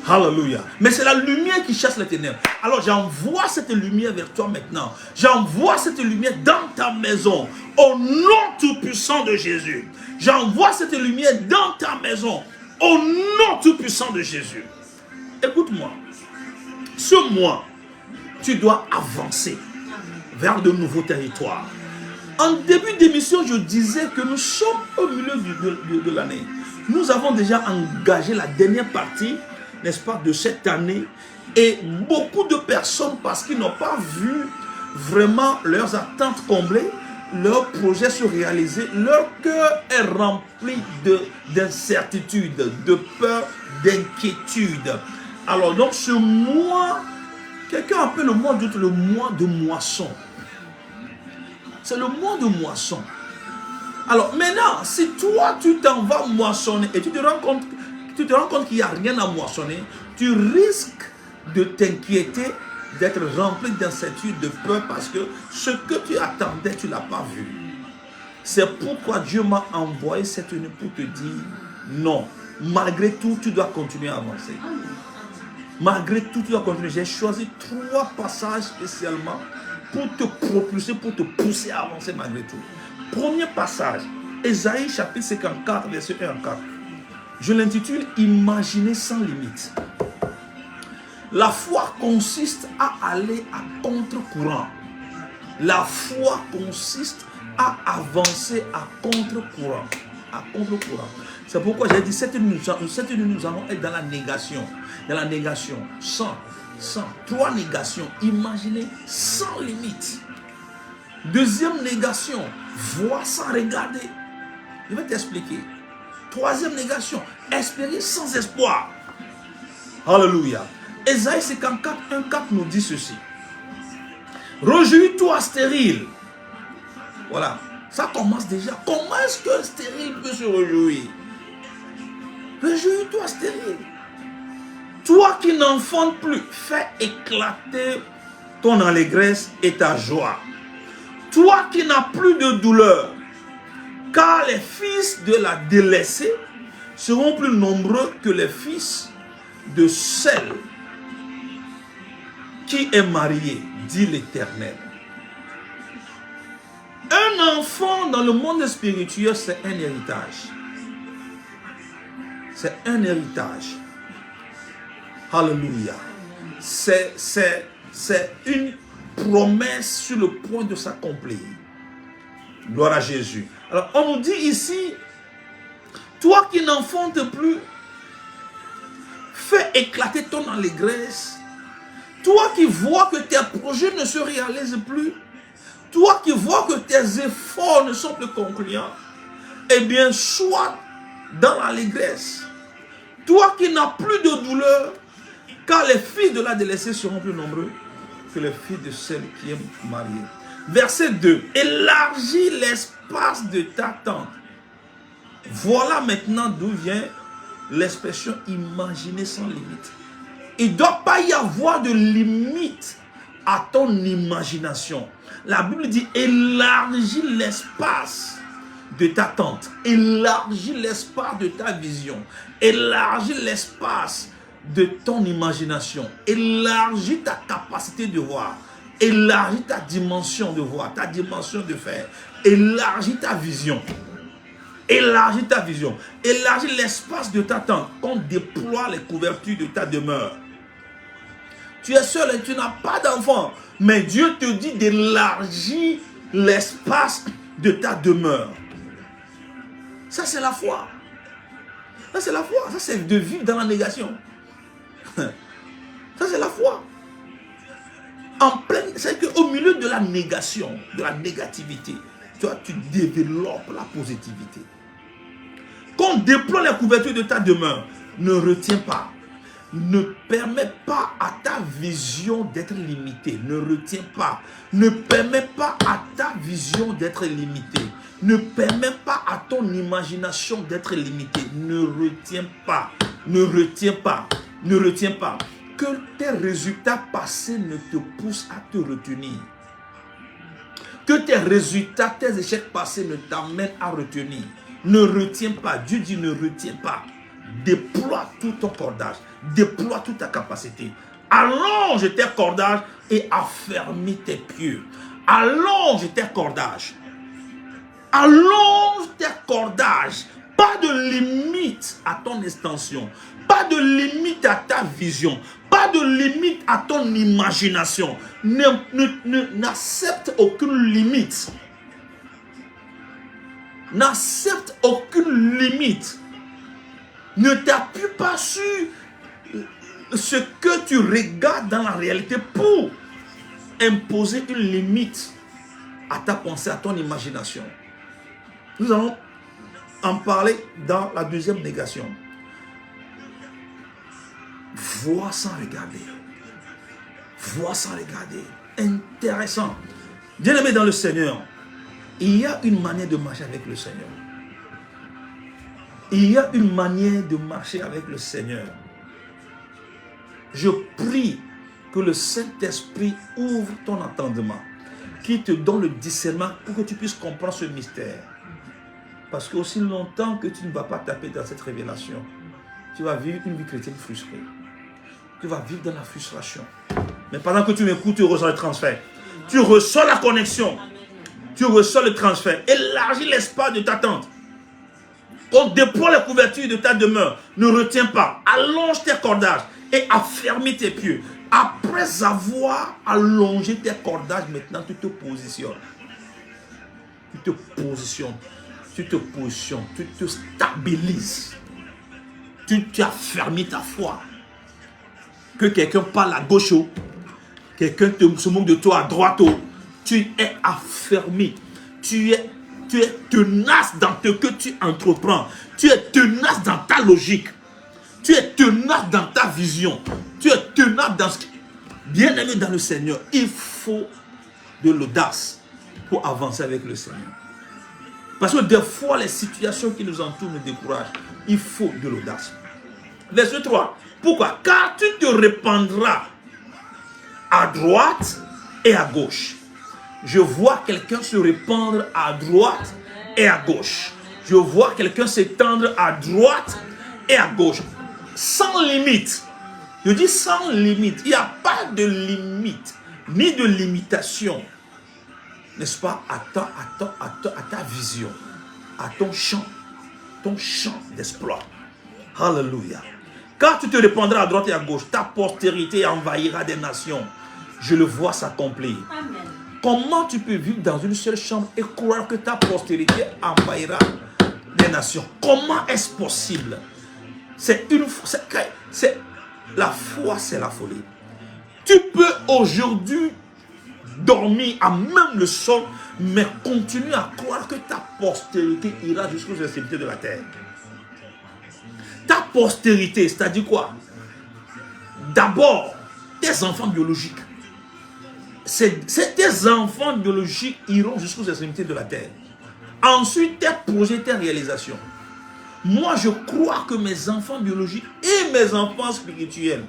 Alléluia. Mais c'est la lumière qui chasse les ténèbres. Alors j'envoie cette lumière vers toi maintenant. J'envoie cette lumière dans ta maison. Au nom tout-puissant de Jésus. J'envoie cette lumière dans ta maison. Au nom tout-puissant de Jésus. Écoute-moi. Ce mois, tu dois avancer vers de nouveaux territoires. En début d'émission, je disais que nous sommes au milieu de l'année. Nous avons déjà engagé la dernière partie, n'est-ce pas, de cette année. Et beaucoup de personnes, parce qu'ils n'ont pas vu vraiment leurs attentes comblées, leurs projets se réaliser, leur cœur est rempli d'incertitude, de peur, d'inquiétude. Alors donc ce mois, quelqu'un appelle le mois d'août le mois de moisson. C'est le mois de moisson. Alors maintenant, si toi tu t'en vas moissonner et tu te rends compte qu'il n'y a rien à moissonner, tu risques de t'inquiéter, d'être rempli d'incertitude, de peur, parce que ce que tu attendais, tu ne l'as pas vu. C'est pourquoi Dieu m'a envoyé cette nuit pour te dire non. Malgré tout, tu dois continuer à avancer. Malgré tout, tu dois continuer. J'ai choisi 3 passages spécialement pour te propulser, pour te pousser à avancer malgré tout. Premier passage, Ésaïe chapitre 54, verset 1 à 4. Je l'intitule « Imaginer sans limite ». La foi consiste à aller à contre-courant. La foi consiste à avancer à contre-courant. À contre-courant. C'est pourquoi j'ai dit cette nuit, nous allons être dans la négation. Dans la négation. Sans. 3 négations. Imaginez sans limite. Deuxième négation. Voir sans regarder. Je vais t'expliquer. Troisième négation. Espérer sans espoir. Alléluia. Ésaïe 54, 1, 4 nous dit ceci. Réjouis-toi stérile. Voilà. Ça commence déjà. Comment est-ce que stérile peut se réjouir? Réjouis-toi stérile. Toi qui n'enfantes plus, fais éclater ton allégresse et ta joie. Toi qui n'as plus de douleur, car les fils de la délaissée seront plus nombreux que les fils de celle qui est mariée, dit l'Éternel. Un enfant dans le monde spirituel, c'est un héritage. C'est un héritage. Alléluia. C'est une promesse sur le point de s'accomplir. Gloire à Jésus. Alors, on nous dit ici, toi qui n'enfantes plus, fais fait éclater ton allégresse. Toi qui vois que tes projets ne se réalisent plus. Toi qui vois que tes efforts ne sont plus concluants. Eh bien, sois dans l'allégresse. Toi qui n'as plus de douleur, car les filles de la délaissée seront plus nombreux que les filles de celle qui est mariée. Verset 2. Élargis l'espace de ta tente. Voilà maintenant d'où vient l'expression imaginer sans limite. Il ne doit pas y avoir de limite à ton imagination. La Bible dit élargis l'espace de ta tente. Élargis l'espace de ta vision. Élargis l'espace de ton imagination. Élargis ta capacité de voir. Élargis ta dimension de voir, ta dimension de faire. Élargis ta vision. Élargis ta vision. Élargis l'espace de ta tente. On déploie les couvertures de ta demeure. Tu es seul et tu n'as pas d'enfant. Mais Dieu te dit d'élargir l'espace de ta demeure. Ça, c'est la foi. Ça, c'est la foi. Ça, c'est de vivre dans la négation. Ça, c'est la foi. En pleine, c'est qu'au milieu de la négation, de la négativité, toi, tu développes la positivité. Quand on déploie les couvertures de ta demeure, ne retiens pas. Ne permets pas à ta vision d'être limitée. Ne retiens pas. Ne permets pas à ta vision d'être limitée. Ne permets pas à ton imagination d'être limitée. Ne retiens pas. Ne retiens pas. Ne retiens pas. Que tes résultats passés ne te poussent à te retenir. Que tes résultats, tes échecs passés ne t'amènent à retenir. Ne retiens pas. Dieu dit ne retiens pas. Déploie tout ton cordage. Déploie toute ta capacité. Allonge tes cordages et affermis tes pieux. Allonge tes cordages. Allonge tes cordages. Pas de limite à ton extension. Pas de limite à ta vision. Pas de limite à ton imagination. N'accepte aucune limite. N'accepte aucune limite. Ne t'appuie pas sur ce que tu regardes dans la réalité pour imposer une limite à ta pensée, à ton imagination. Nous allons en parler dans la deuxième négation. Vois sans regarder. Vois sans regarder. Intéressant. Bien-aimé dans le Seigneur, il y a une manière de marcher avec le Seigneur. Il y a une manière de marcher avec le Seigneur. Je prie que le Saint-Esprit ouvre ton entendement, qu'il te donne le discernement pour que tu puisses comprendre ce mystère. Parce qu'aussi longtemps que tu ne vas pas taper dans cette révélation, tu vas vivre une vie chrétienne frustrée. Tu vas vivre dans la frustration. Mais pendant que tu m'écoutes, tu reçois le transfert. Tu reçois la connexion. Tu reçois le transfert. Élargis l'espace de ta tente. On déploie les couvertures de ta demeure. Ne retiens pas. Allonge tes cordages et affermis tes pieds. Après avoir allongé tes cordages, maintenant tu te positionnes. Tu te positionnes. Tu te positionnes. Tu te stabilises. Tu affermis ta foi. Que quelqu'un parle à gauche, quelqu'un se moque de toi à droite, tu es affermi. Tu es tenace dans ce que tu entreprends. Tu es tenace dans ta logique. Tu es tenace dans ta vision. Tu es tenace dans ce qui... Bien-aimé dans le Seigneur, il faut de l'audace pour avancer avec le Seigneur. Parce que des fois, les situations qui nous entourent nous découragent. Il faut de l'audace. Verset 3. Pourquoi? Car tu te répandras à droite et à gauche. Je vois quelqu'un se répandre à droite et à gauche. Je vois quelqu'un s'étendre à droite et à gauche. Sans limite. Je dis sans limite. Il n'y a pas de limite, ni de limitation. N'est-ce pas? À ta vision, à ton champ d'exploit. Alléluia. Quand tu te répandras à droite et à gauche, ta postérité envahira des nations. Je le vois s'accomplir. Amen. Comment tu peux vivre dans une seule chambre et croire que ta postérité envahira des nations? Comment est-ce possible? La foi, c'est la folie. Tu peux aujourd'hui dormir à même le sol, mais continue à croire que ta postérité ira jusqu'aux extrémités de la terre. Ta postérité, c'est-à-dire quoi? D'abord, tes enfants biologiques. Tes enfants biologiques iront jusqu'aux extrémités de la terre. Ensuite, tes projets, tes réalisations. Moi, je crois que mes enfants biologiques et mes enfants spirituels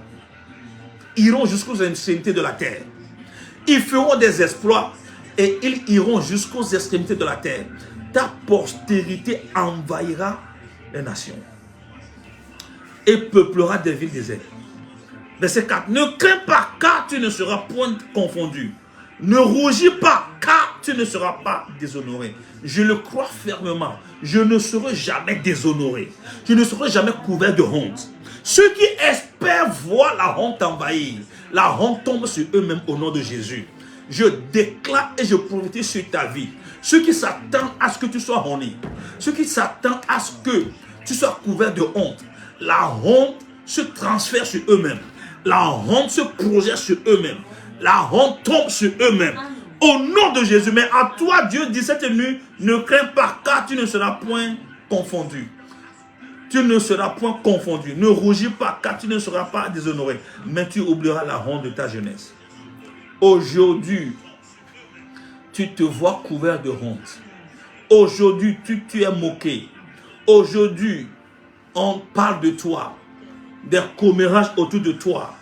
iront jusqu'aux extrémités de la terre. Ils feront des exploits et ils iront jusqu'aux extrémités de la terre. Ta postérité envahira les nations et peuplera des villes désertes. Verset 4. Ne crains pas, car tu ne seras point confondu. Ne rougis pas, car tu ne seras pas déshonoré. Je le crois fermement. Je ne serai jamais déshonoré. Je ne serai jamais couvert de honte. Ceux qui espèrent voir la honte envahir, la honte tombe sur eux-mêmes au nom de Jésus. Je déclare et je prophétise sur ta vie. Ceux qui s'attendent à ce que tu sois honné, ceux qui s'attendent à ce que tu sois couvert de honte, la honte se transfère sur eux-mêmes. La honte se projette sur eux-mêmes. La honte tombe sur eux-mêmes. Au nom de Jésus. Mais à toi, Dieu dit cette nuit, ne crains pas, car tu ne seras point confondu. Tu ne seras point confondu. Ne rougis pas, car tu ne seras pas déshonoré. Mais tu oublieras la honte de ta jeunesse. Aujourd'hui, tu te vois couvert de honte. Aujourd'hui, tu es moqué. Aujourd'hui, on parle de toi, des commérages autour de toi.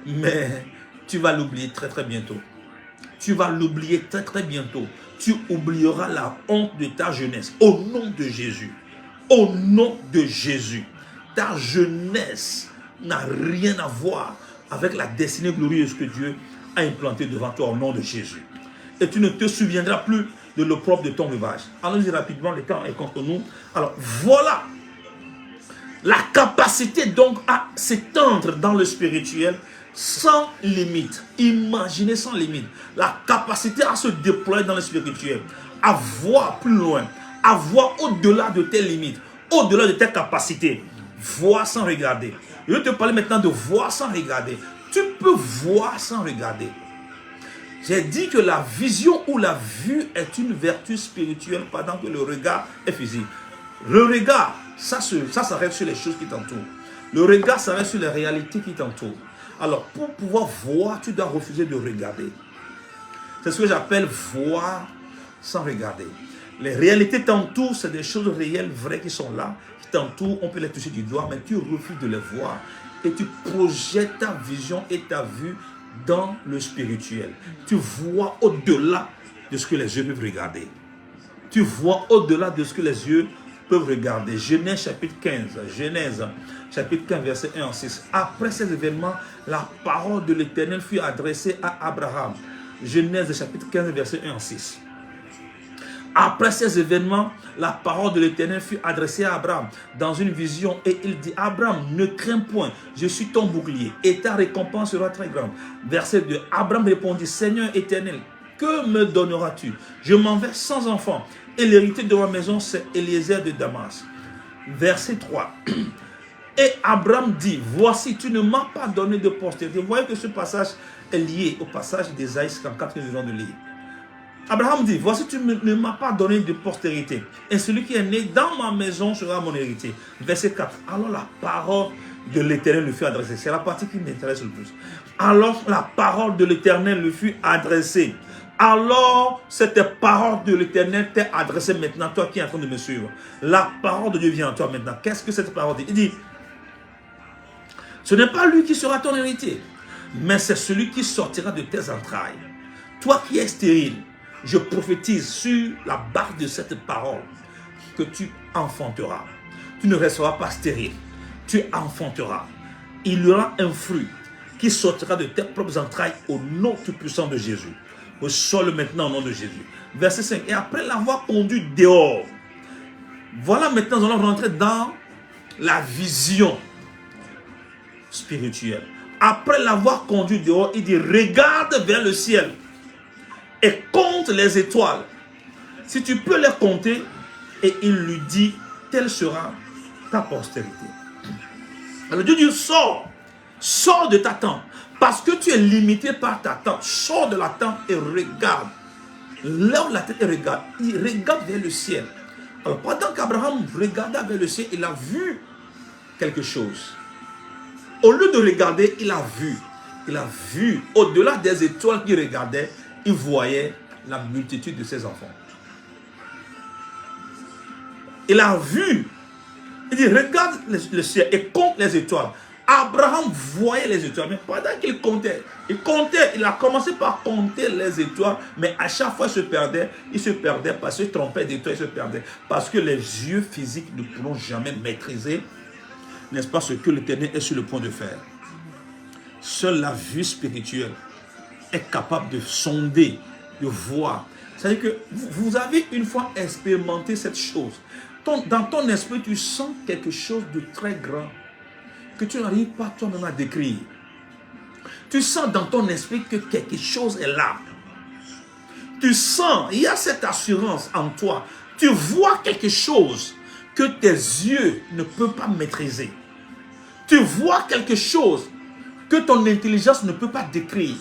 Mais tu vas l'oublier très très bientôt. Tu vas l'oublier très très bientôt. Tu oublieras la honte de ta jeunesse. Au nom de Jésus. Au nom de Jésus. Ta jeunesse n'a rien à voir avec la destinée glorieuse que Dieu a implantée devant toi au nom de Jésus. Et tu ne te souviendras plus de l'opprobre de ton veuvage. Allons-y rapidement, le temps est contre nous. Alors voilà la capacité donc à s'étendre dans le spirituel sans limite. Imaginez sans limite. La capacité à se déployer dans le spirituel, à voir plus loin, à voir au-delà de tes limites, au-delà de tes capacités. Voir sans regarder. Je vais te parler maintenant de voir sans regarder. Tu peux voir sans regarder. J'ai dit que la vision ou la vue est une vertu spirituelle pendant que le regard est physique. Le regard, ça s'arrête sur les choses qui t'entourent. Le regard s'arrête sur les réalités qui t'entourent. Alors, pour pouvoir voir, tu dois refuser de regarder. C'est ce que j'appelle voir sans regarder. Les réalités t'entourent, c'est des choses réelles, vraies qui sont là, qui t'entourent, on peut les toucher du doigt, mais tu refuses de les voir et tu projettes ta vision et ta vue dans le spirituel. Tu vois au-delà de ce que les yeux peuvent regarder. Tu vois au-delà de ce que les yeux peuvent regarder. Genèse chapitre 15. Genèse chapitre 15 verset 1 à 6. Après ces événements, la parole de l'Éternel fut adressée à Abraham. Genèse chapitre 15 verset 1 à 6. Après ces événements, la parole de l'Éternel fut adressée à Abraham dans une vision et il dit: Abraham, ne crains point, je suis ton bouclier et ta récompense sera très grande. Verset 2, Abraham répondit: Seigneur éternel, que me donneras-tu? Je m'en vais sans enfant et l'héritier de ma maison c'est Eliezer de Damas. Verset 3, et Abraham dit: voici, tu ne m'as pas donné de postérité. Vous voyez que ce passage est lié au passage d'Ésaïe 54 que nous venons de lire. Abraham dit: voici, tu ne m'as pas donné de postérité, et celui qui est né dans ma maison sera mon héritier. Verset 4. Alors la parole de l'Éternel lui fut adressée. C'est la partie qui m'intéresse le plus. Alors la parole de l'Éternel lui fut adressée. Alors cette parole de l'Éternel t'est adressée maintenant, toi qui es en train de me suivre. La parole de Dieu vient à toi maintenant. Qu'est-ce que cette parole dit? Il dit: ce n'est pas lui qui sera ton héritier, mais c'est celui qui sortira de tes entrailles. Toi qui es stérile, je prophétise sur la base de cette parole que tu enfanteras. Tu ne resteras pas stérile. Tu enfanteras. Il y aura un fruit qui sortira de tes propres entrailles au nom tout puissant de Jésus. Reçois-le maintenant au nom de Jésus. Verset 5. Et après l'avoir conduit dehors, voilà maintenant nous allons rentrer dans la vision spirituelle. Après l'avoir conduit dehors, il dit: regarde vers le ciel et compte les étoiles, si tu peux les compter. Et il lui dit: telle sera ta postérité. Alors Dieu dit: sors Sors de ta tente. Parce que tu es limité par ta tente. Sors de la tente et regarde. Lève la tête et regarde. Il regarde vers le ciel. Alors pendant qu'Abraham regardait vers le ciel, il a vu quelque chose. Au lieu de regarder, il a vu. Il a vu, au-delà des étoiles qu'il regardait, il voyait la multitude de ses enfants. Il a vu. Il dit, regarde le ciel et compte les étoiles. Abraham voyait les étoiles, mais pendant qu'il comptait, il a commencé par compter les étoiles, mais à chaque fois il se perdait parce qu'il se trompait d'étoiles, il se perdait. Parce que les yeux physiques ne pourront jamais maîtriser, n'est-ce pas, ce que l'Éternel est sur le point de faire. Seule la vue spirituelle est capable de sonder, de voir. C'est-à-dire que vous avez une fois expérimenté cette chose. Dans ton esprit, tu sens quelque chose de très grand que tu n'arrives pas toi-même à décrire. Tu sens dans ton esprit que quelque chose est là. Tu sens, il y a cette assurance en toi. Tu vois quelque chose que tes yeux ne peuvent pas maîtriser. Tu vois quelque chose que ton intelligence ne peut pas décrire.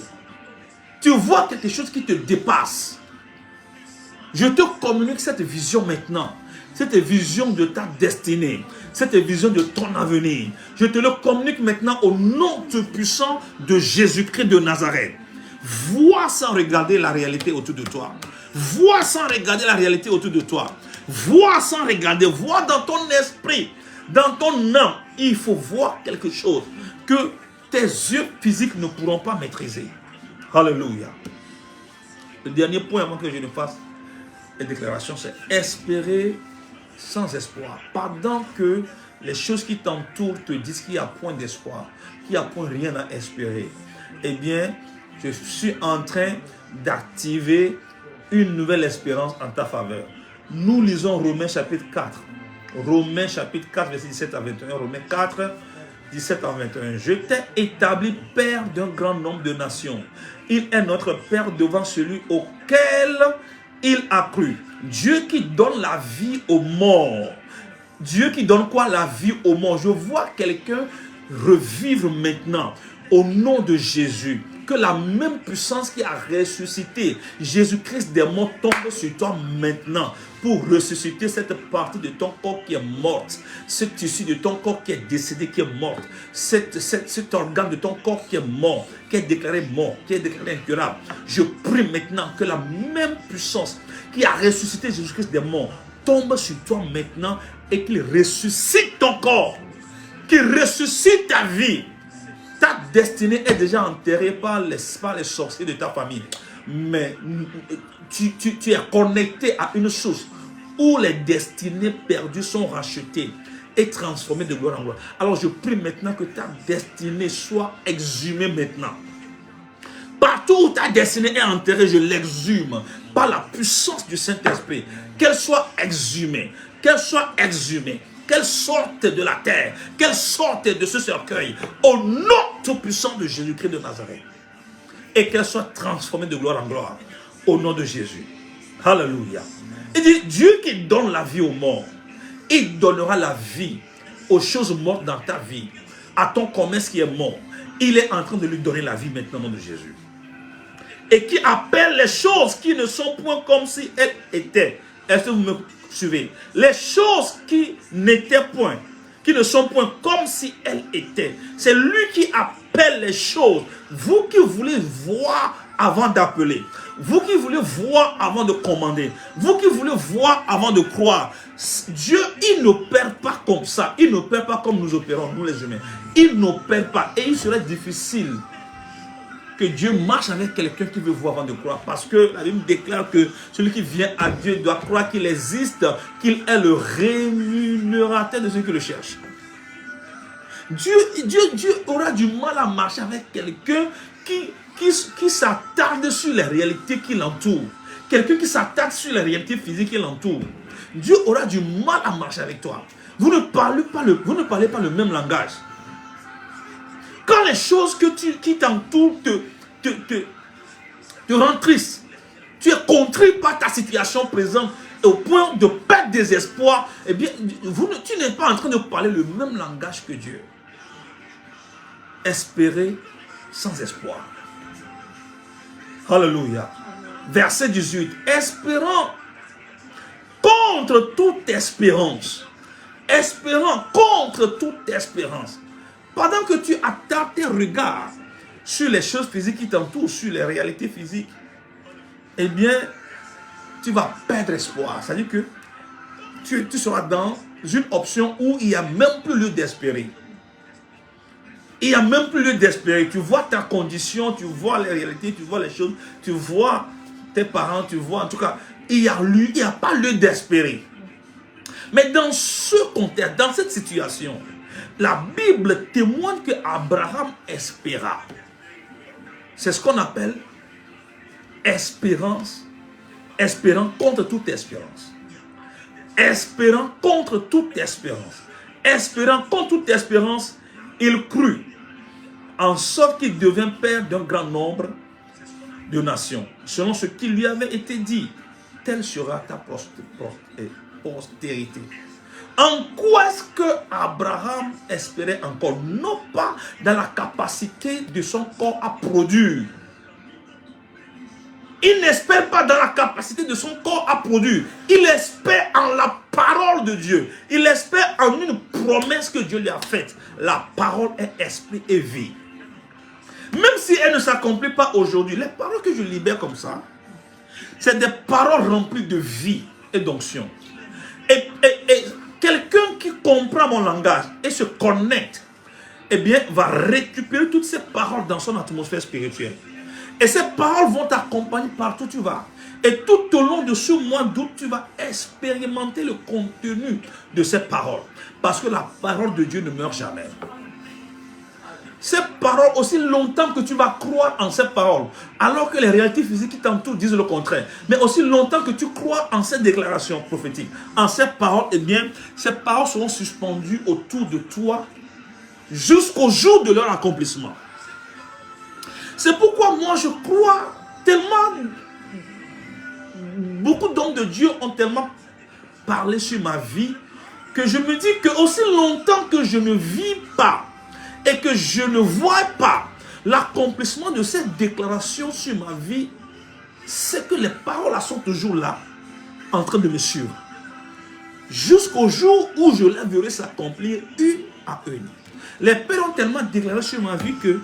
Tu vois quelque chose qui te dépasse. Je te communique cette vision maintenant. Cette vision de ta destinée. Cette vision de ton avenir. Je te le communique maintenant au nom tout puissant de Jésus-Christ de Nazareth. Vois sans regarder la réalité autour de toi. Vois sans regarder la réalité autour de toi. Vois sans regarder. Vois dans ton esprit, dans ton âme. Il faut voir quelque chose que tes yeux physiques ne pourront pas maîtriser. Alléluia. Le dernier point avant que je ne fasse les déclarations, c'est espérer sans espoir. Pendant que les choses qui t'entourent te disent qu'il n'y a point d'espoir, qu'il n'y a point rien à espérer, eh bien, je suis en train d'activer une nouvelle espérance en ta faveur. Nous lisons Romains chapitre 4. Romains chapitre 4, verset 17 à 21. Romains 4, 17 à 21. Je t'ai établi père d'un grand nombre de nations. Il est notre père devant celui auquel il a cru. Dieu qui donne la vie aux morts. Dieu qui donne quoi? La vie aux morts. Je vois quelqu'un revivre maintenant au nom de Jésus. Que la même puissance qui a ressuscité Jésus-Christ des morts tombe sur toi maintenant pour ressusciter cette partie de ton corps qui est morte, ce tissu de ton corps qui est décédé, qui est mort, cet organe de ton corps qui est mort, qui est déclaré mort, qui est déclaré incurable. Je prie maintenant que la même puissance qui a ressuscité Jésus-Christ des morts tombe sur toi maintenant et qu'il ressuscite ton corps, qu'il ressuscite ta vie. Ta destinée est déjà enterrée par les sorciers de ta famille. Mais tu es connecté à une source où les destinées perdues sont rachetées et transformées de gloire en gloire. Alors je prie maintenant que ta destinée soit exhumée maintenant. Partout où ta destinée est enterrée, je l'exhume par la puissance du Saint-Esprit. Qu'elle soit exhumée. Qu'elle soit exhumée. Qu'elle sorte de la terre, qu'elle sorte de ce cercueil, au nom tout-puissant de Jésus-Christ de Nazareth. Et qu'elle soit transformée de gloire en gloire, au nom de Jésus. Alléluia. Il dit, Dieu qui donne la vie aux morts, il donnera la vie aux choses mortes dans ta vie, à ton commerce qui est mort. Il est en train de lui donner la vie maintenant au nom de Jésus. Et qui appelle les choses qui ne sont point comme si elles étaient. Est-ce que vous me suivez? Les choses qui n'étaient point, qui ne sont point comme si elles étaient. C'est lui qui appelle les choses. Vous qui voulez voir avant d'appeler, vous qui voulez voir avant de commander, vous qui voulez voir avant de croire, Dieu, il n'opère pas comme ça. Il n'opère pas comme nous opérons, nous les humains. Il n'opère pas. Et il serait difficile que Dieu marche avec quelqu'un qui veut voir avant de croire. Parce que la Bible déclare que celui qui vient à Dieu doit croire qu'il existe, qu'il est le rémunérateur de ceux qui le cherchent. Dieu aura du mal à marcher avec quelqu'un qui s'attarde sur les réalités qui l'entourent. Quelqu'un qui s'attarde sur les réalités physiques qui l'entourent. Dieu aura du mal à marcher avec toi. Vous ne parlez pas le même langage. Quand les choses qui t'entourent te rendent triste, tu es contrit par ta situation présente au point de perdre des espoirs, eh bien, tu n'es pas en train de parler le même langage que Dieu. espérer sans espoir. Alléluia. Verset 18. Espérant contre toute espérance. Espérant contre toute espérance. Pendant que tu attardes tes regards sur les choses physiques qui t'entourent, sur les réalités physiques, eh bien, tu vas perdre espoir. C'est-à-dire que tu seras dans une option où il n'y a même plus lieu d'espérer. Il n'y a même plus lieu d'espérer. Tu vois ta condition, tu vois les réalités, tu vois les choses, tu vois tes parents, tu vois, en tout cas, il n'y a pas lieu d'espérer. Mais dans ce contexte, dans cette situation, la Bible témoigne que Abraham espéra. C'est ce qu'on appelle espérance, espérant contre toute espérance. Espérant contre toute espérance. Espérant contre toute espérance, il crut, en sorte qu'il devint père d'un grand nombre de nations, selon ce qui lui avait été dit. Telle sera ta postérité. En quoi est-ce que Abraham espérait encore? Non pas dans la capacité de son corps à produire. Il n'espère pas dans la capacité de son corps à produire. Il espère en la parole de Dieu. Il espère en une promesse que Dieu lui a faite. La parole est esprit et vie. Même si elle ne s'accomplit pas aujourd'hui, les paroles que je libère comme ça, c'est des paroles remplies de vie et d'onction. Et quelqu'un qui comprend mon langage et se connecte, eh bien, va récupérer toutes ces paroles dans son atmosphère spirituelle. Et ces paroles vont t'accompagner partout où tu vas. Et tout au long de ce mois d'août, tu vas expérimenter le contenu de ces paroles. Parce que la parole de Dieu ne meurt jamais. Ces paroles, aussi longtemps que tu vas croire en ces paroles, alors que les réalités physiques qui t'entourent disent le contraire, mais aussi longtemps que tu crois en ces déclarations prophétiques, en ces paroles, eh bien, ces paroles seront suspendues autour de toi jusqu'au jour de leur accomplissement. C'est pourquoi moi je crois tellement, beaucoup d'hommes de Dieu ont tellement parlé sur ma vie, que je me dis que aussi longtemps que je ne vis pas, et que je ne vois pas l'accomplissement de cette déclaration sur ma vie, c'est que les paroles sont toujours là, en train de me suivre. Jusqu'au jour où je les verrai s'accomplir une à une. Les pères ont tellement déclaré sur ma vie que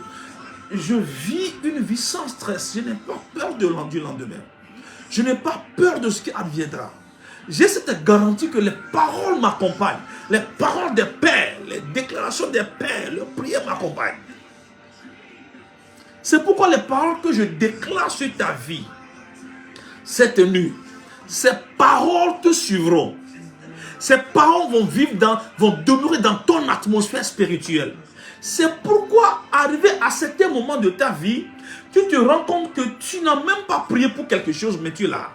je vis une vie sans stress. Je n'ai pas peur du lendemain. Je n'ai pas peur de ce qui adviendra. J'ai cette garantie que les paroles m'accompagnent. Les paroles des pères, les déclarations des pères, les prières m'accompagnent. C'est pourquoi les paroles que je déclare sur ta vie, cette nuit, ces paroles te suivront. Ces paroles vont demeurer dans ton atmosphère spirituelle. C'est pourquoi, arrivé à certains moments de ta vie, tu te rends compte que tu n'as même pas prié pour quelque chose, mais tu l'as.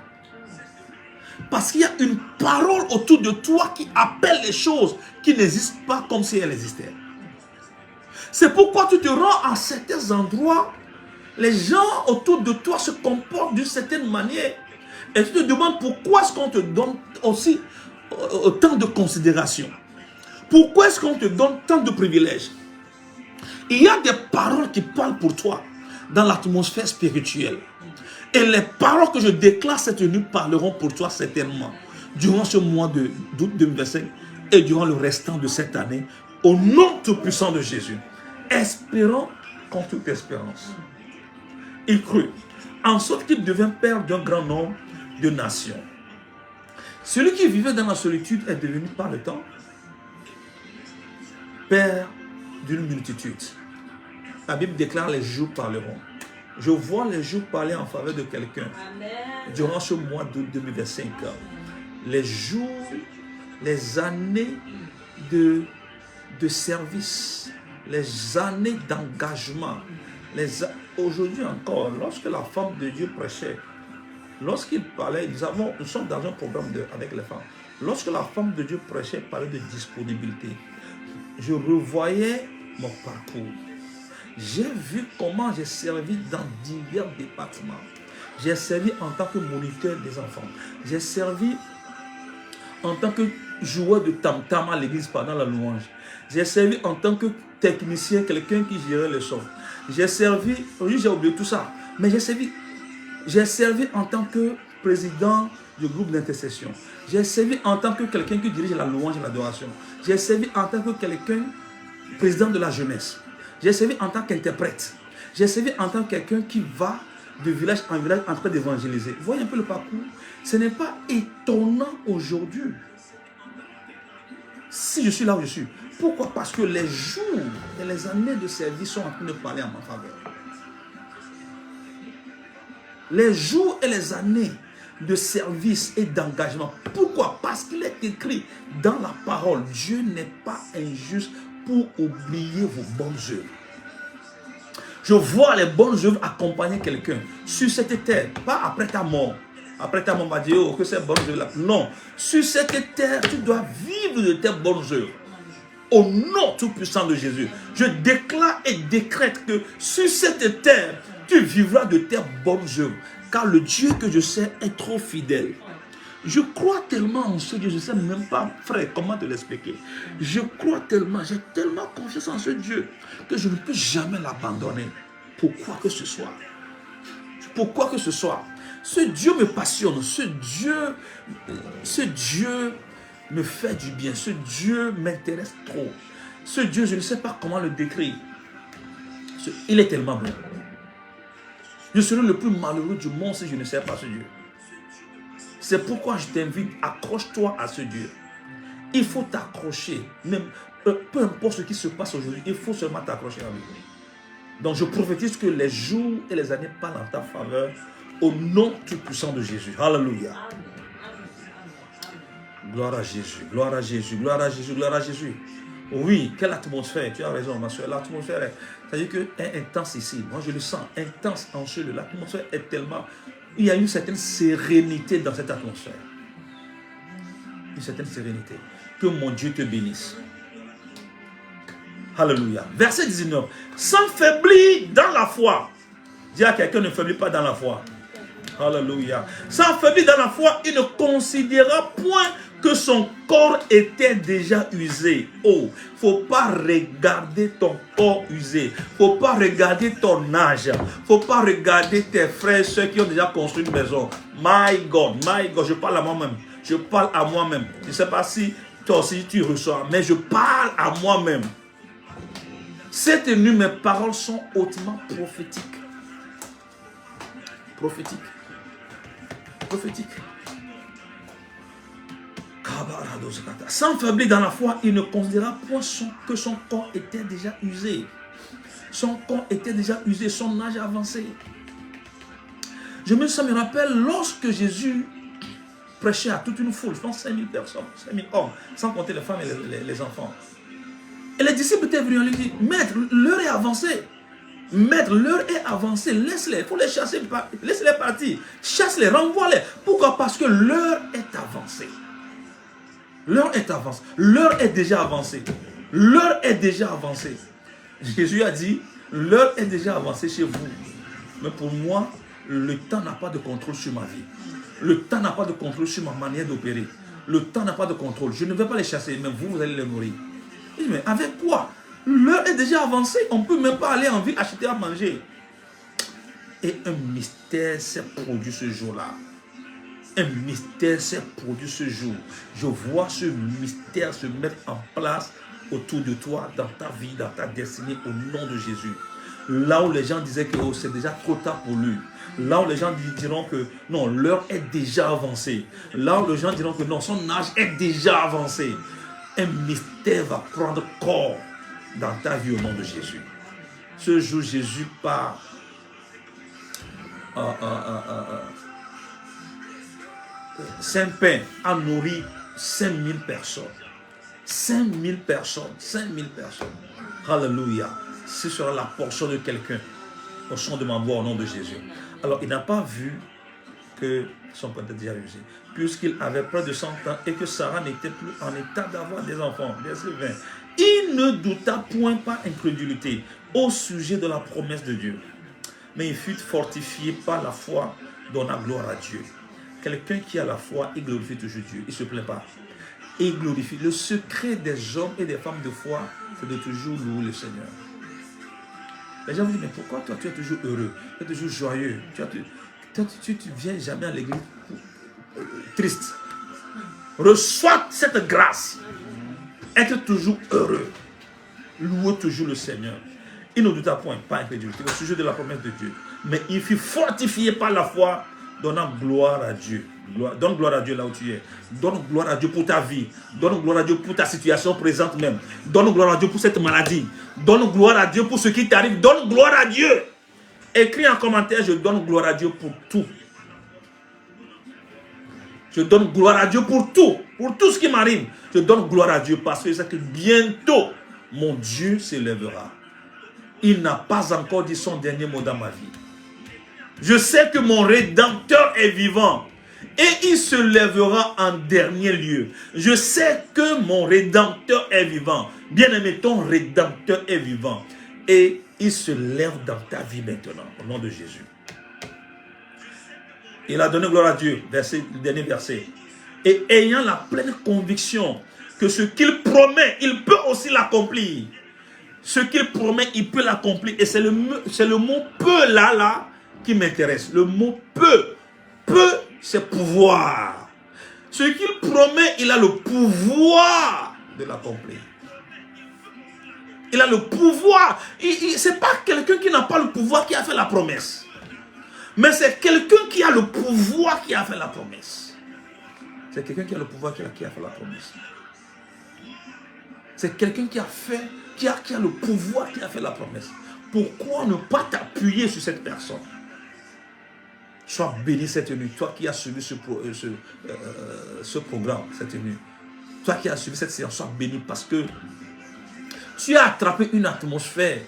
Parce qu'il y a une parole autour de toi qui appelle les choses qui n'existent pas comme si elles existaient. C'est pourquoi tu te rends à certains endroits, les gens autour de toi se comportent d'une certaine manière et tu te demandes pourquoi est-ce qu'on te donne aussi autant de considération. Pourquoi est-ce qu'on te donne tant de privilèges? Il y a des paroles qui parlent pour toi dans l'atmosphère spirituelle. Et les paroles que je déclare cette nuit parleront pour toi certainement durant ce mois d'août 2025 et durant le restant de cette année, au nom tout puissant de Jésus. Espérant contre toute espérance. Il crut, en sorte qu'il devint père d'un grand nombre de nations. Celui qui vivait dans la solitude est devenu par le temps père d'une multitude. La Bible déclare les jours parleront. Je vois les jours parler en faveur de quelqu'un. Durant ce mois d'août 2025, les jours, les années de service, les années d'engagement. Aujourd'hui encore, lorsque la femme de Dieu prêchait, lorsqu'il parlait, nous sommes dans un programme avec les femmes. Lorsque la femme de Dieu prêchait, parlait de disponibilité. Je revoyais mon parcours. J'ai vu comment j'ai servi dans divers départements. J'ai servi en tant que moniteur des enfants. J'ai servi en tant que joueur de tam-tam à l'église pendant la louange. J'ai servi en tant que technicien, quelqu'un qui gérait le son. J'ai servi, aujourd'hui j'ai oublié tout ça, mais j'ai servi en tant que président du groupe d'intercession. J'ai servi en tant que quelqu'un qui dirige la louange et l'adoration. J'ai servi en tant que quelqu'un, président de la jeunesse. J'ai servi en tant qu'interprète. J'ai servi en tant que quelqu'un qui va de village en village en train d'évangéliser. Vous voyez un peu le parcours? Ce n'est pas étonnant aujourd'hui si je suis là où je suis. Pourquoi? Parce que les jours et les années de service sont en train de parler en ma faveur. Les jours et les années de service et d'engagement. Pourquoi? Parce qu'il est écrit dans la parole, Dieu n'est pas injuste pour oublier vos bonnes œuvres. Je vois les bonnes œuvres accompagner quelqu'un sur cette terre, pas après ta mort. Après ta mort, on va dire, oh, que ces bonnes œuvres là. Non, sur cette terre, tu dois vivre de tes bonnes œuvres. Au nom tout-puissant de Jésus, je déclare et décrète que sur cette terre, tu vivras de tes bonnes œuvres. Car le Dieu que je sais est trop fidèle. Je crois tellement en ce Dieu, je ne sais même pas, frère, comment te l'expliquer. Je crois tellement, j'ai tellement confiance en ce Dieu que je ne peux jamais l'abandonner. Pour quoi que ce soit. Pour quoi que ce soit. Ce Dieu me passionne, ce Dieu me fait du bien, ce Dieu m'intéresse trop. Ce Dieu, je ne sais pas comment le décrire. Il est tellement bon. Je serai le plus malheureux du monde si je ne sais pas ce Dieu. C'est pourquoi je t'invite, accroche-toi à ce Dieu. Il faut t'accrocher. Peu importe ce qui se passe aujourd'hui, il faut seulement t'accrocher à lui. Donc je prophétise que les jours et les années parlent en ta faveur au nom tout-puissant de Jésus. Alléluia. Gloire à Jésus, gloire à Jésus, gloire à Jésus, gloire à Jésus. Oui, quelle atmosphère, tu as raison ma soeur, l'atmosphère, c'est-à-dire qu'elle est intense ici, moi je le sens, intense en ce lieu, l'atmosphère est tellement, il y a une certaine sérénité dans cette atmosphère. Une certaine sérénité. Que mon Dieu te bénisse. Alléluia. Verset 19. Sans faiblir dans la foi. Dis à quelqu'un, ne faiblit pas dans la foi. Alléluia. Sans faiblir dans la foi, il ne considéra point que son corps était déjà usé. Oh, faut pas regarder ton corps usé. Faut pas regarder ton âge. Faut pas regarder tes frères, ceux qui ont déjà construit une maison. My God, je parle à moi-même. Je parle à moi-même. Je ne sais pas si toi aussi tu reçois, mais je parle à moi-même. Cette nuit, mes paroles sont hautement prophétiques. Prophétiques. Prophétique. Sans faiblir dans la foi, il ne considéra point que son corps était déjà usé. Son corps était déjà usé, son âge avancé. Ça me rappelle lorsque Jésus prêchait à toute une foule, je pense 5000 personnes, 5000 hommes, sans compter les femmes et les enfants. Et les disciples étaient venus lui dire, Maître, l'heure est avancée. Maître, l'heure est avancée, laisse-les, il faut les chasser, laisse-les partir, chasse-les, renvoie-les. Pourquoi? Parce que l'heure est avancée. L'heure est avancée, l'heure est déjà avancée. L'heure est déjà avancée. Jésus a dit, l'heure est déjà avancée chez vous. Mais pour moi, le temps n'a pas de contrôle sur ma vie. Le temps n'a pas de contrôle sur ma manière d'opérer. Le temps n'a pas de contrôle. Je ne vais pas les chasser, mais vous allez les nourrir. Il dit, mais avec quoi? L'heure est déjà avancée, on ne peut même pas aller en ville acheter à manger. Et un mystère s'est produit ce jour-là. Un mystère s'est produit ce jour. Je vois ce mystère se mettre en place autour de toi, dans ta vie, dans ta destinée, au nom de Jésus. Là où les gens disaient que oh, c'est déjà trop tard pour lui. Là où les gens diront que non, l'heure est déjà avancée. Là où les gens diront que non, son âge est déjà avancé. Un mystère va prendre corps dans ta vie au nom de Jésus. Ce jour, Jésus part. Saint-Père a nourri 5000 personnes. 5000 personnes. 5000 personnes. Alléluia. Ce sera la portion de quelqu'un au son de ma voix au nom de Jésus. Alors, il n'a pas vu que son père était déjà usé, puisqu'il avait près de 100 ans et que Sarah n'était plus en état d'avoir des enfants. Verset 20. Il ne douta point par incrédulité au sujet de la promesse de Dieu, mais il fut fortifié par la foi, donna gloire à Dieu. Quelqu'un qui a la foi, il glorifie toujours Dieu. Il ne se plaint pas. Il glorifie. Le secret des hommes et des femmes de foi, c'est de toujours louer le Seigneur. Les gens vous disent, mais pourquoi toi tu es toujours heureux, tu es toujours joyeux, tu ne viens jamais à l'église triste. Reçois cette grâce. Être toujours heureux. Louer toujours le Seigneur. Il ne doute point, pas incrédulité, au sujet de la promesse de Dieu. Mais il fut fortifié par la foi, donnant gloire à Dieu. Donne gloire à Dieu là où tu es. Donne gloire à Dieu pour ta vie. Donne gloire à Dieu pour ta situation présente même. Donne gloire à Dieu pour cette maladie. Donne gloire à Dieu pour ce qui t'arrive. Donne gloire à Dieu. Écris en commentaire, je donne gloire à Dieu pour tout. Je donne gloire à Dieu pour tout ce qui m'arrive. Je donne gloire à Dieu parce que je sais que bientôt, mon Dieu s'élèvera. Il n'a pas encore dit son dernier mot dans ma vie. Je sais que mon Rédempteur est vivant et il se lèvera en dernier lieu. Je sais que mon Rédempteur est vivant. Bien-aimé, ton Rédempteur est vivant et il se lève dans ta vie maintenant, au nom de Jésus. Il a donné gloire à Dieu, le dernier verset. Et ayant la pleine conviction que ce qu'il promet, il peut aussi l'accomplir. Ce qu'il promet, il peut l'accomplir. Et c'est le mot « peut » là qui m'intéresse. Le mot « peut ». « Peut », c'est pouvoir. Ce qu'il promet, il a le pouvoir de l'accomplir. Il a le pouvoir. Ce n'est pas quelqu'un qui n'a pas le pouvoir qui a fait la promesse. Mais c'est quelqu'un qui a le pouvoir qui a fait la promesse. C'est quelqu'un qui a le pouvoir qui a fait la promesse. C'est quelqu'un qui a fait, qui a le pouvoir qui a fait la promesse. Pourquoi ne pas t'appuyer sur cette personne? Sois béni cette nuit. Toi qui as suivi ce programme cette nuit. Toi qui as suivi cette séance, sois béni parce que tu as attrapé une atmosphère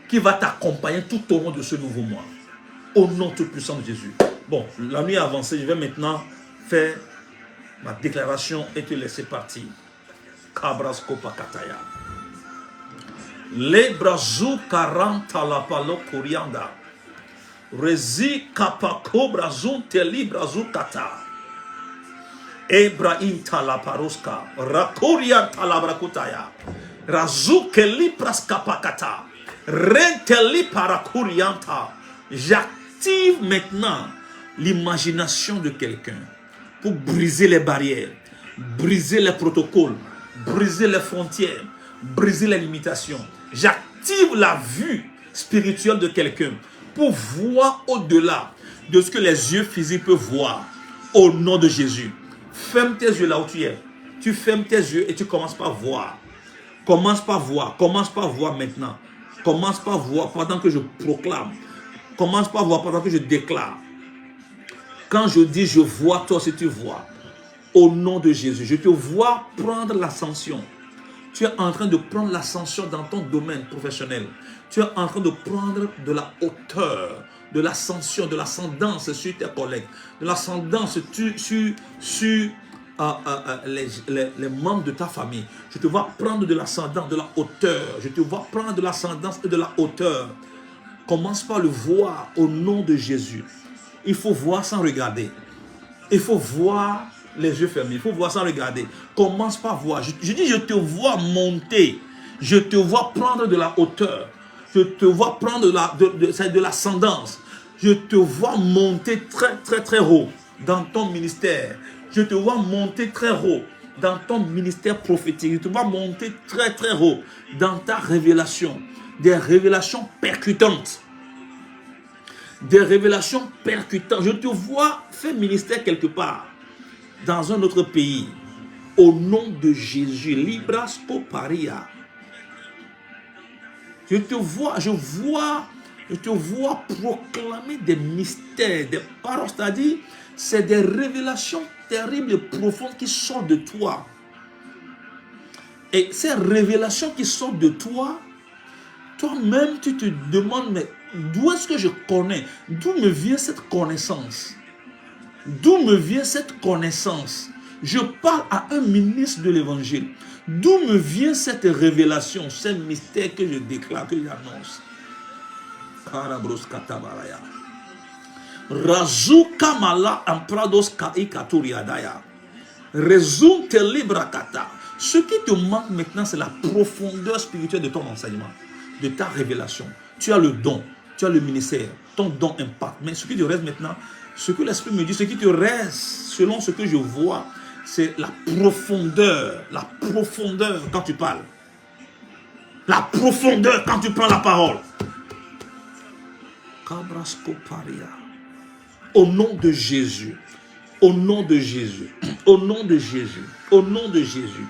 qui va t'accompagner tout au long de ce nouveau mois. Au nom tout puissant de Jésus. Bon, la nuit avancée, je vais maintenant faire ma déclaration et te laisser partir. Kabraskopa kataya. Le brazu karanta la palo corianda. Rezi kapako brazun teli brazu kata. Ebrahim talaparoska. Rakoria talabrakutaya. Razu keli praskapakata. Renteli parakurianta. J'active maintenant l'imagination de quelqu'un pour briser les barrières, briser les protocoles, briser les frontières, briser les limitations. J'active la vue spirituelle de quelqu'un pour voir au-delà de ce que les yeux physiques peuvent voir. Au nom de Jésus. Ferme tes yeux là où tu es. Tu fermes tes yeux et tu commences par voir. Commence par voir. Commence par voir maintenant. Commence par voir pendant que je proclame. Commence par voir pendant que je déclare. Quand je dis je vois, toi aussi tu vois. Au nom de Jésus, je te vois prendre l'ascension. Tu es en train de prendre l'ascension dans ton domaine professionnel. Tu es en train de prendre de la hauteur, de l'ascension, de l'ascendance sur tes collègues, de l'ascendance sur les membres de ta famille. Je te vois prendre de l'ascendance, de la hauteur. Je te vois prendre de l'ascendance et de la hauteur. Commence par le voir au nom de Jésus. Il faut voir sans regarder. Il faut voir les yeux fermés. Il faut voir sans regarder. Commence par voir. Je dis, je te vois monter. Je te vois prendre de la hauteur. Je te vois prendre de l'ascendance. Je te vois monter très, très, très haut dans ton ministère. Je te vois monter très haut dans ton ministère prophétique. Je te vois monter très, très haut dans ta révélation. Des révélations percutantes. Des révélations percutantes. Je te vois faire ministère quelque part. Dans un autre pays. Au nom de Jésus. Librasco Paria. Je te vois proclamer des mystères, des paroles. C'est-à-dire, c'est des révélations terribles et profondes qui sortent de toi. Et ces révélations qui sortent de toi, toi-même, tu te demandes, mais d'où est-ce que je connais? D'où me vient cette connaissance? D'où me vient cette connaissance? Je parle à un ministre de l'évangile. D'où me vient cette révélation, ce mystère que je déclare, que j'annonce? Razu kamala amprados kai katuriadaya. Rezum te librakata. Ce qui te manque maintenant, c'est la profondeur spirituelle de ton enseignement, de ta révélation. Tu as le don, tu as le ministère, ton don impacte. Mais ce qui te reste maintenant, ce que l'Esprit me dit, ce qui te reste, selon ce que je vois, c'est la profondeur quand tu parles. La profondeur quand tu prends la parole. Au nom de Jésus, au nom de Jésus, au nom de Jésus, au nom de Jésus,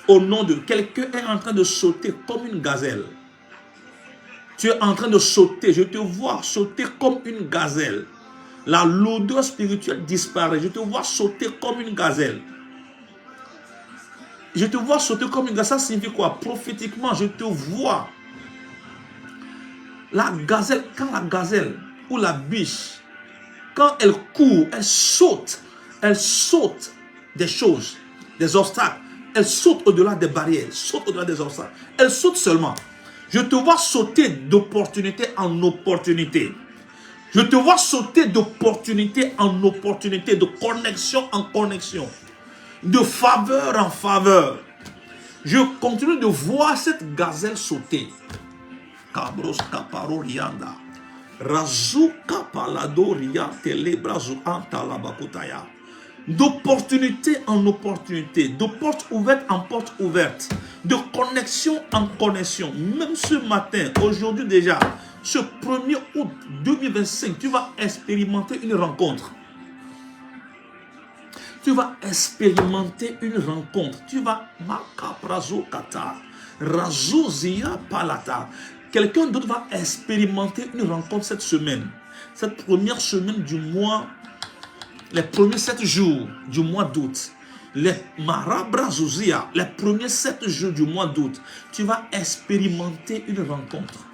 au nom de... Quelqu'un est en train de sauter comme une gazelle. Tu es en train de sauter, je te vois sauter comme une gazelle. La lourdeur spirituelle disparaît, je te vois sauter comme une gazelle. Je te vois sauter comme une gazelle, ça signifie quoi? Prophétiquement, je te vois. La gazelle, quand la gazelle ou la biche, quand elle court, elle saute des choses, des obstacles. Elle saute au-delà des barrières, saute au-delà des obstacles. Elle saute seulement. Je te vois sauter d'opportunité en opportunité. Je te vois sauter d'opportunité en opportunité, de connexion en connexion, de faveur en faveur. Je continue de voir cette gazelle sauter. Cabros caparo rianda. Razuka palado riante lebrazu anta labakutaya. D'opportunité en opportunité, de porte ouverte en porte ouverte, de connexion en connexion. Même ce matin, aujourd'hui déjà, ce 1er août 2025, tu vas expérimenter une rencontre. Tu vas expérimenter une rencontre. Tu vas makaprazo kata, razuzia palata. Quelqu'un d'autre va expérimenter une rencontre cette semaine. Cette première semaine du mois, les premiers 7 jours du mois d'août. Les marabrazuzia, les premiers 7 jours du mois d'août. Tu vas expérimenter une rencontre.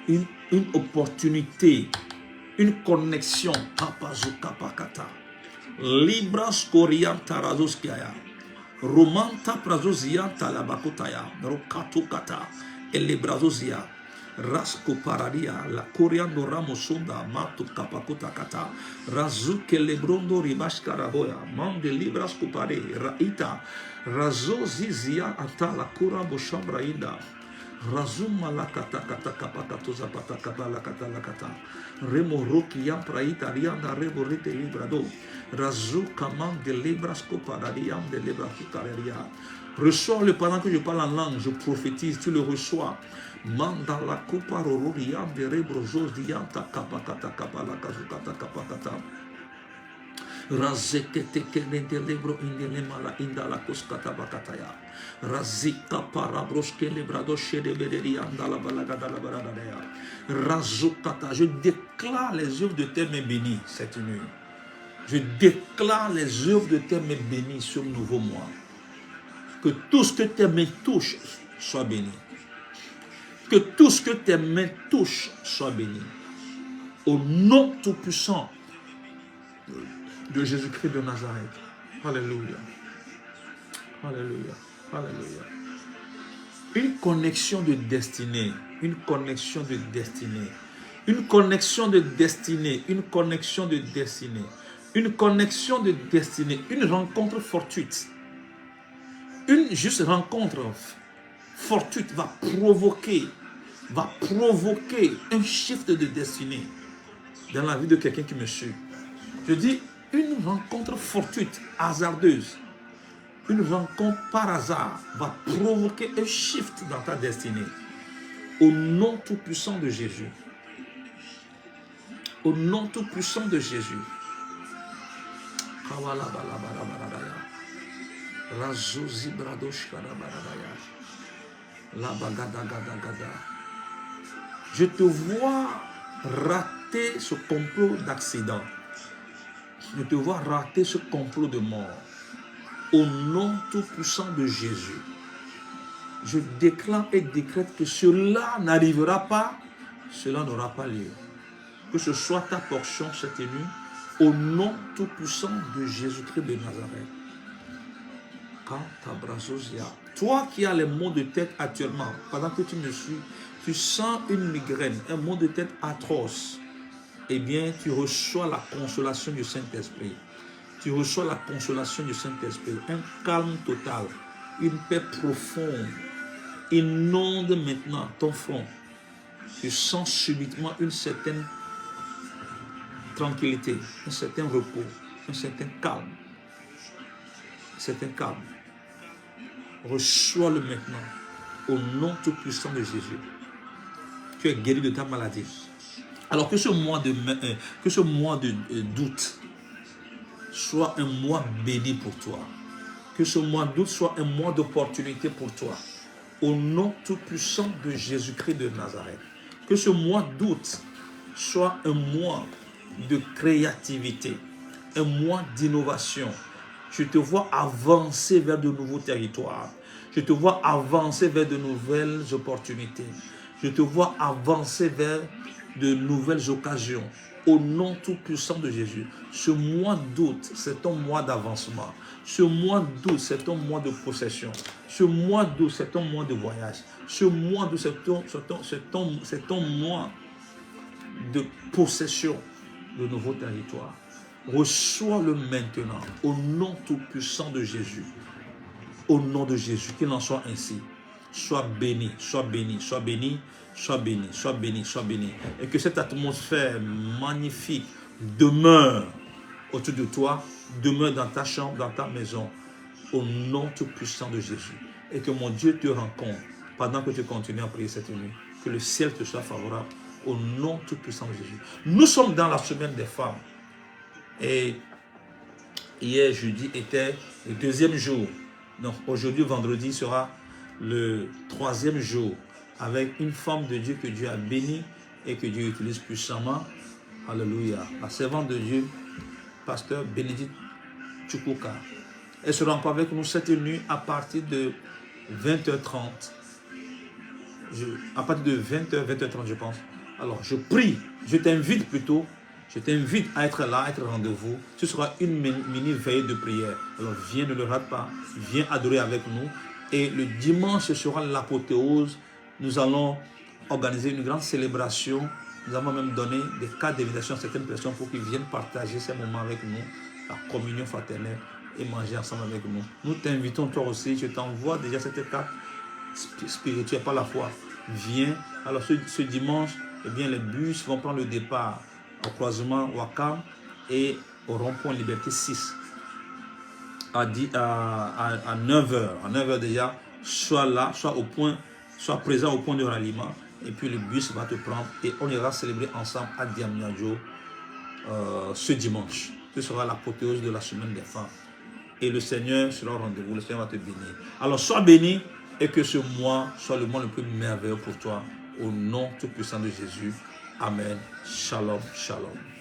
Une opportunité. Une connexion. Kapazukapakata. Libras Korianta Razoskiaya. Romanta Prazozia Talabakotaya. Rokatukata. Elebrazozia, Rasko Paradia, la Coriando Ramosonda, Mato Kapakota Kata, Razu Kelebrondo Ribashkaraboya, Mande Libras Kupare, Raita, Razo Zizia Ata la Kura Boshambra Inda, Razuma la Kata Kata Kapakato Zapata Kabala Kata la Kata, Remo Roki Yampraita Rianda Reborite Librado, Razu Kaman de Libras Kuparadia, de Libras Kutaria. Reçois-le pendant que je parle en langue, je prophétise, tu le reçois. Manda la coupa rororiam de rebrojos dianta kapakata kapala kazukata kapakata. Razekete kenende lebro indelemala indala kuskata bakataya. Razika parabroske lebrado shedebederi andala balagada la baradaya. Razukata, je déclare les œuvres de tes mains bénies cette nuit. Je déclare les œuvres de tes mains bénies sur le nouveau mois. Que tout ce que tes mains touchent soit béni. Que tout ce que tes mains touchent soit béni. Au nom tout-puissant de Jésus-Christ de Nazareth. Alléluia. Alléluia. Alléluia. Une connexion de destinée. Une connexion de destinée. Une connexion de destinée. Une connexion de destinée. Une connexion de destinée. Une rencontre fortuite. Une juste rencontre fortuite va provoquer un shift de destinée dans la vie de quelqu'un qui me suit. Je dis une rencontre fortuite, hasardeuse, une rencontre par hasard va provoquer un shift dans ta destinée. Au nom tout-puissant de Jésus. Au nom tout-puissant de Jésus. Je te vois rater ce complot d'accident. Je te vois rater ce complot de mort. Au nom tout-puissant de Jésus. Je déclare et décrète que cela n'arrivera pas, cela n'aura pas lieu. Que ce soit ta portion cette nuit, au nom tout-puissant de Jésus-Christ de Nazareth. Toi qui as les maux de tête actuellement, pendant que tu me suis, tu sens une migraine, un maux de tête atroce, eh bien, tu reçois la consolation du Saint-Esprit. Tu reçois la consolation du Saint-Esprit, un calme total, une paix profonde inonde maintenant ton front. Tu sens subitement une certaine tranquillité, un certain repos, un certain calme. Un certain calme. Reçois-le maintenant au nom tout-puissant de Jésus. Tu es guéri de ta maladie. Alors que ce mois d'août soit un mois béni pour toi. Que ce mois d'août soit un mois d'opportunité pour toi. Au nom tout-puissant de Jésus-Christ de Nazareth. Que ce mois d'août soit un mois de créativité, un mois d'innovation. Je te vois avancer vers de nouveaux territoires. Je te vois avancer vers de nouvelles opportunités. Je te vois avancer vers de nouvelles occasions. Au nom tout-puissant de Jésus. Ce mois d'août, c'est ton mois d'avancement. Ce mois d'août, c'est ton mois de possession. Ce mois d'août, c'est ton mois de voyage. Ce mois d'août, c'est ton mois de possession de nouveaux territoires. Reçois-le maintenant au nom tout-puissant de Jésus. Au nom de Jésus, qu'il en soit ainsi. Sois béni, sois béni, sois béni, sois béni, sois béni, sois béni. Et que cette atmosphère magnifique demeure autour de toi, demeure dans ta chambre, dans ta maison, au nom tout-puissant de Jésus. Et que mon Dieu te rencontre pendant que tu continues à prier cette nuit. Que le ciel te soit favorable au nom tout-puissant de Jésus. Nous sommes dans la semaine des femmes. Et hier, jeudi, était le deuxième jour. Donc aujourd'hui, vendredi, sera le troisième jour avec une femme de Dieu que Dieu a bénie et que Dieu utilise puissamment. Alléluia. La servante de Dieu, pasteur Bénédicte Chukwuka. Elle sera encore avec nous cette nuit à partir de 20h30. À partir de 20h30, je pense. Alors, je prie, je t'invite à être là, à être au rendez-vous. Ce sera une mini veillée de prière. Alors, viens, ne le rate pas. Viens adorer avec nous. Et le dimanche, ce sera l'apothéose. Nous allons organiser une grande célébration. Nous avons même donné des cartes d'invitation à certaines personnes pour qu'ils viennent partager ces moments avec nous, la communion fraternelle et manger ensemble avec nous. Nous t'invitons toi aussi. Je t'envoie déjà cette carte spirituelle par la foi. Viens. Alors, ce dimanche, eh bien, les bus vont prendre le départ au croisement Wakam et au rond-point Liberté 6 à 9h. À 9h déjà, sois là, sois présent au point de ralliement et puis le bus va te prendre et on ira célébrer ensemble à Diamniadio ce dimanche. Ce sera l'apothéose de la semaine des femmes. Et le Seigneur sera au rendez-vous, le Seigneur va te bénir. Alors sois béni et que ce mois soit le mois le plus merveilleux pour toi. Au nom tout puissant de Jésus. Amen. Shalom, shalom.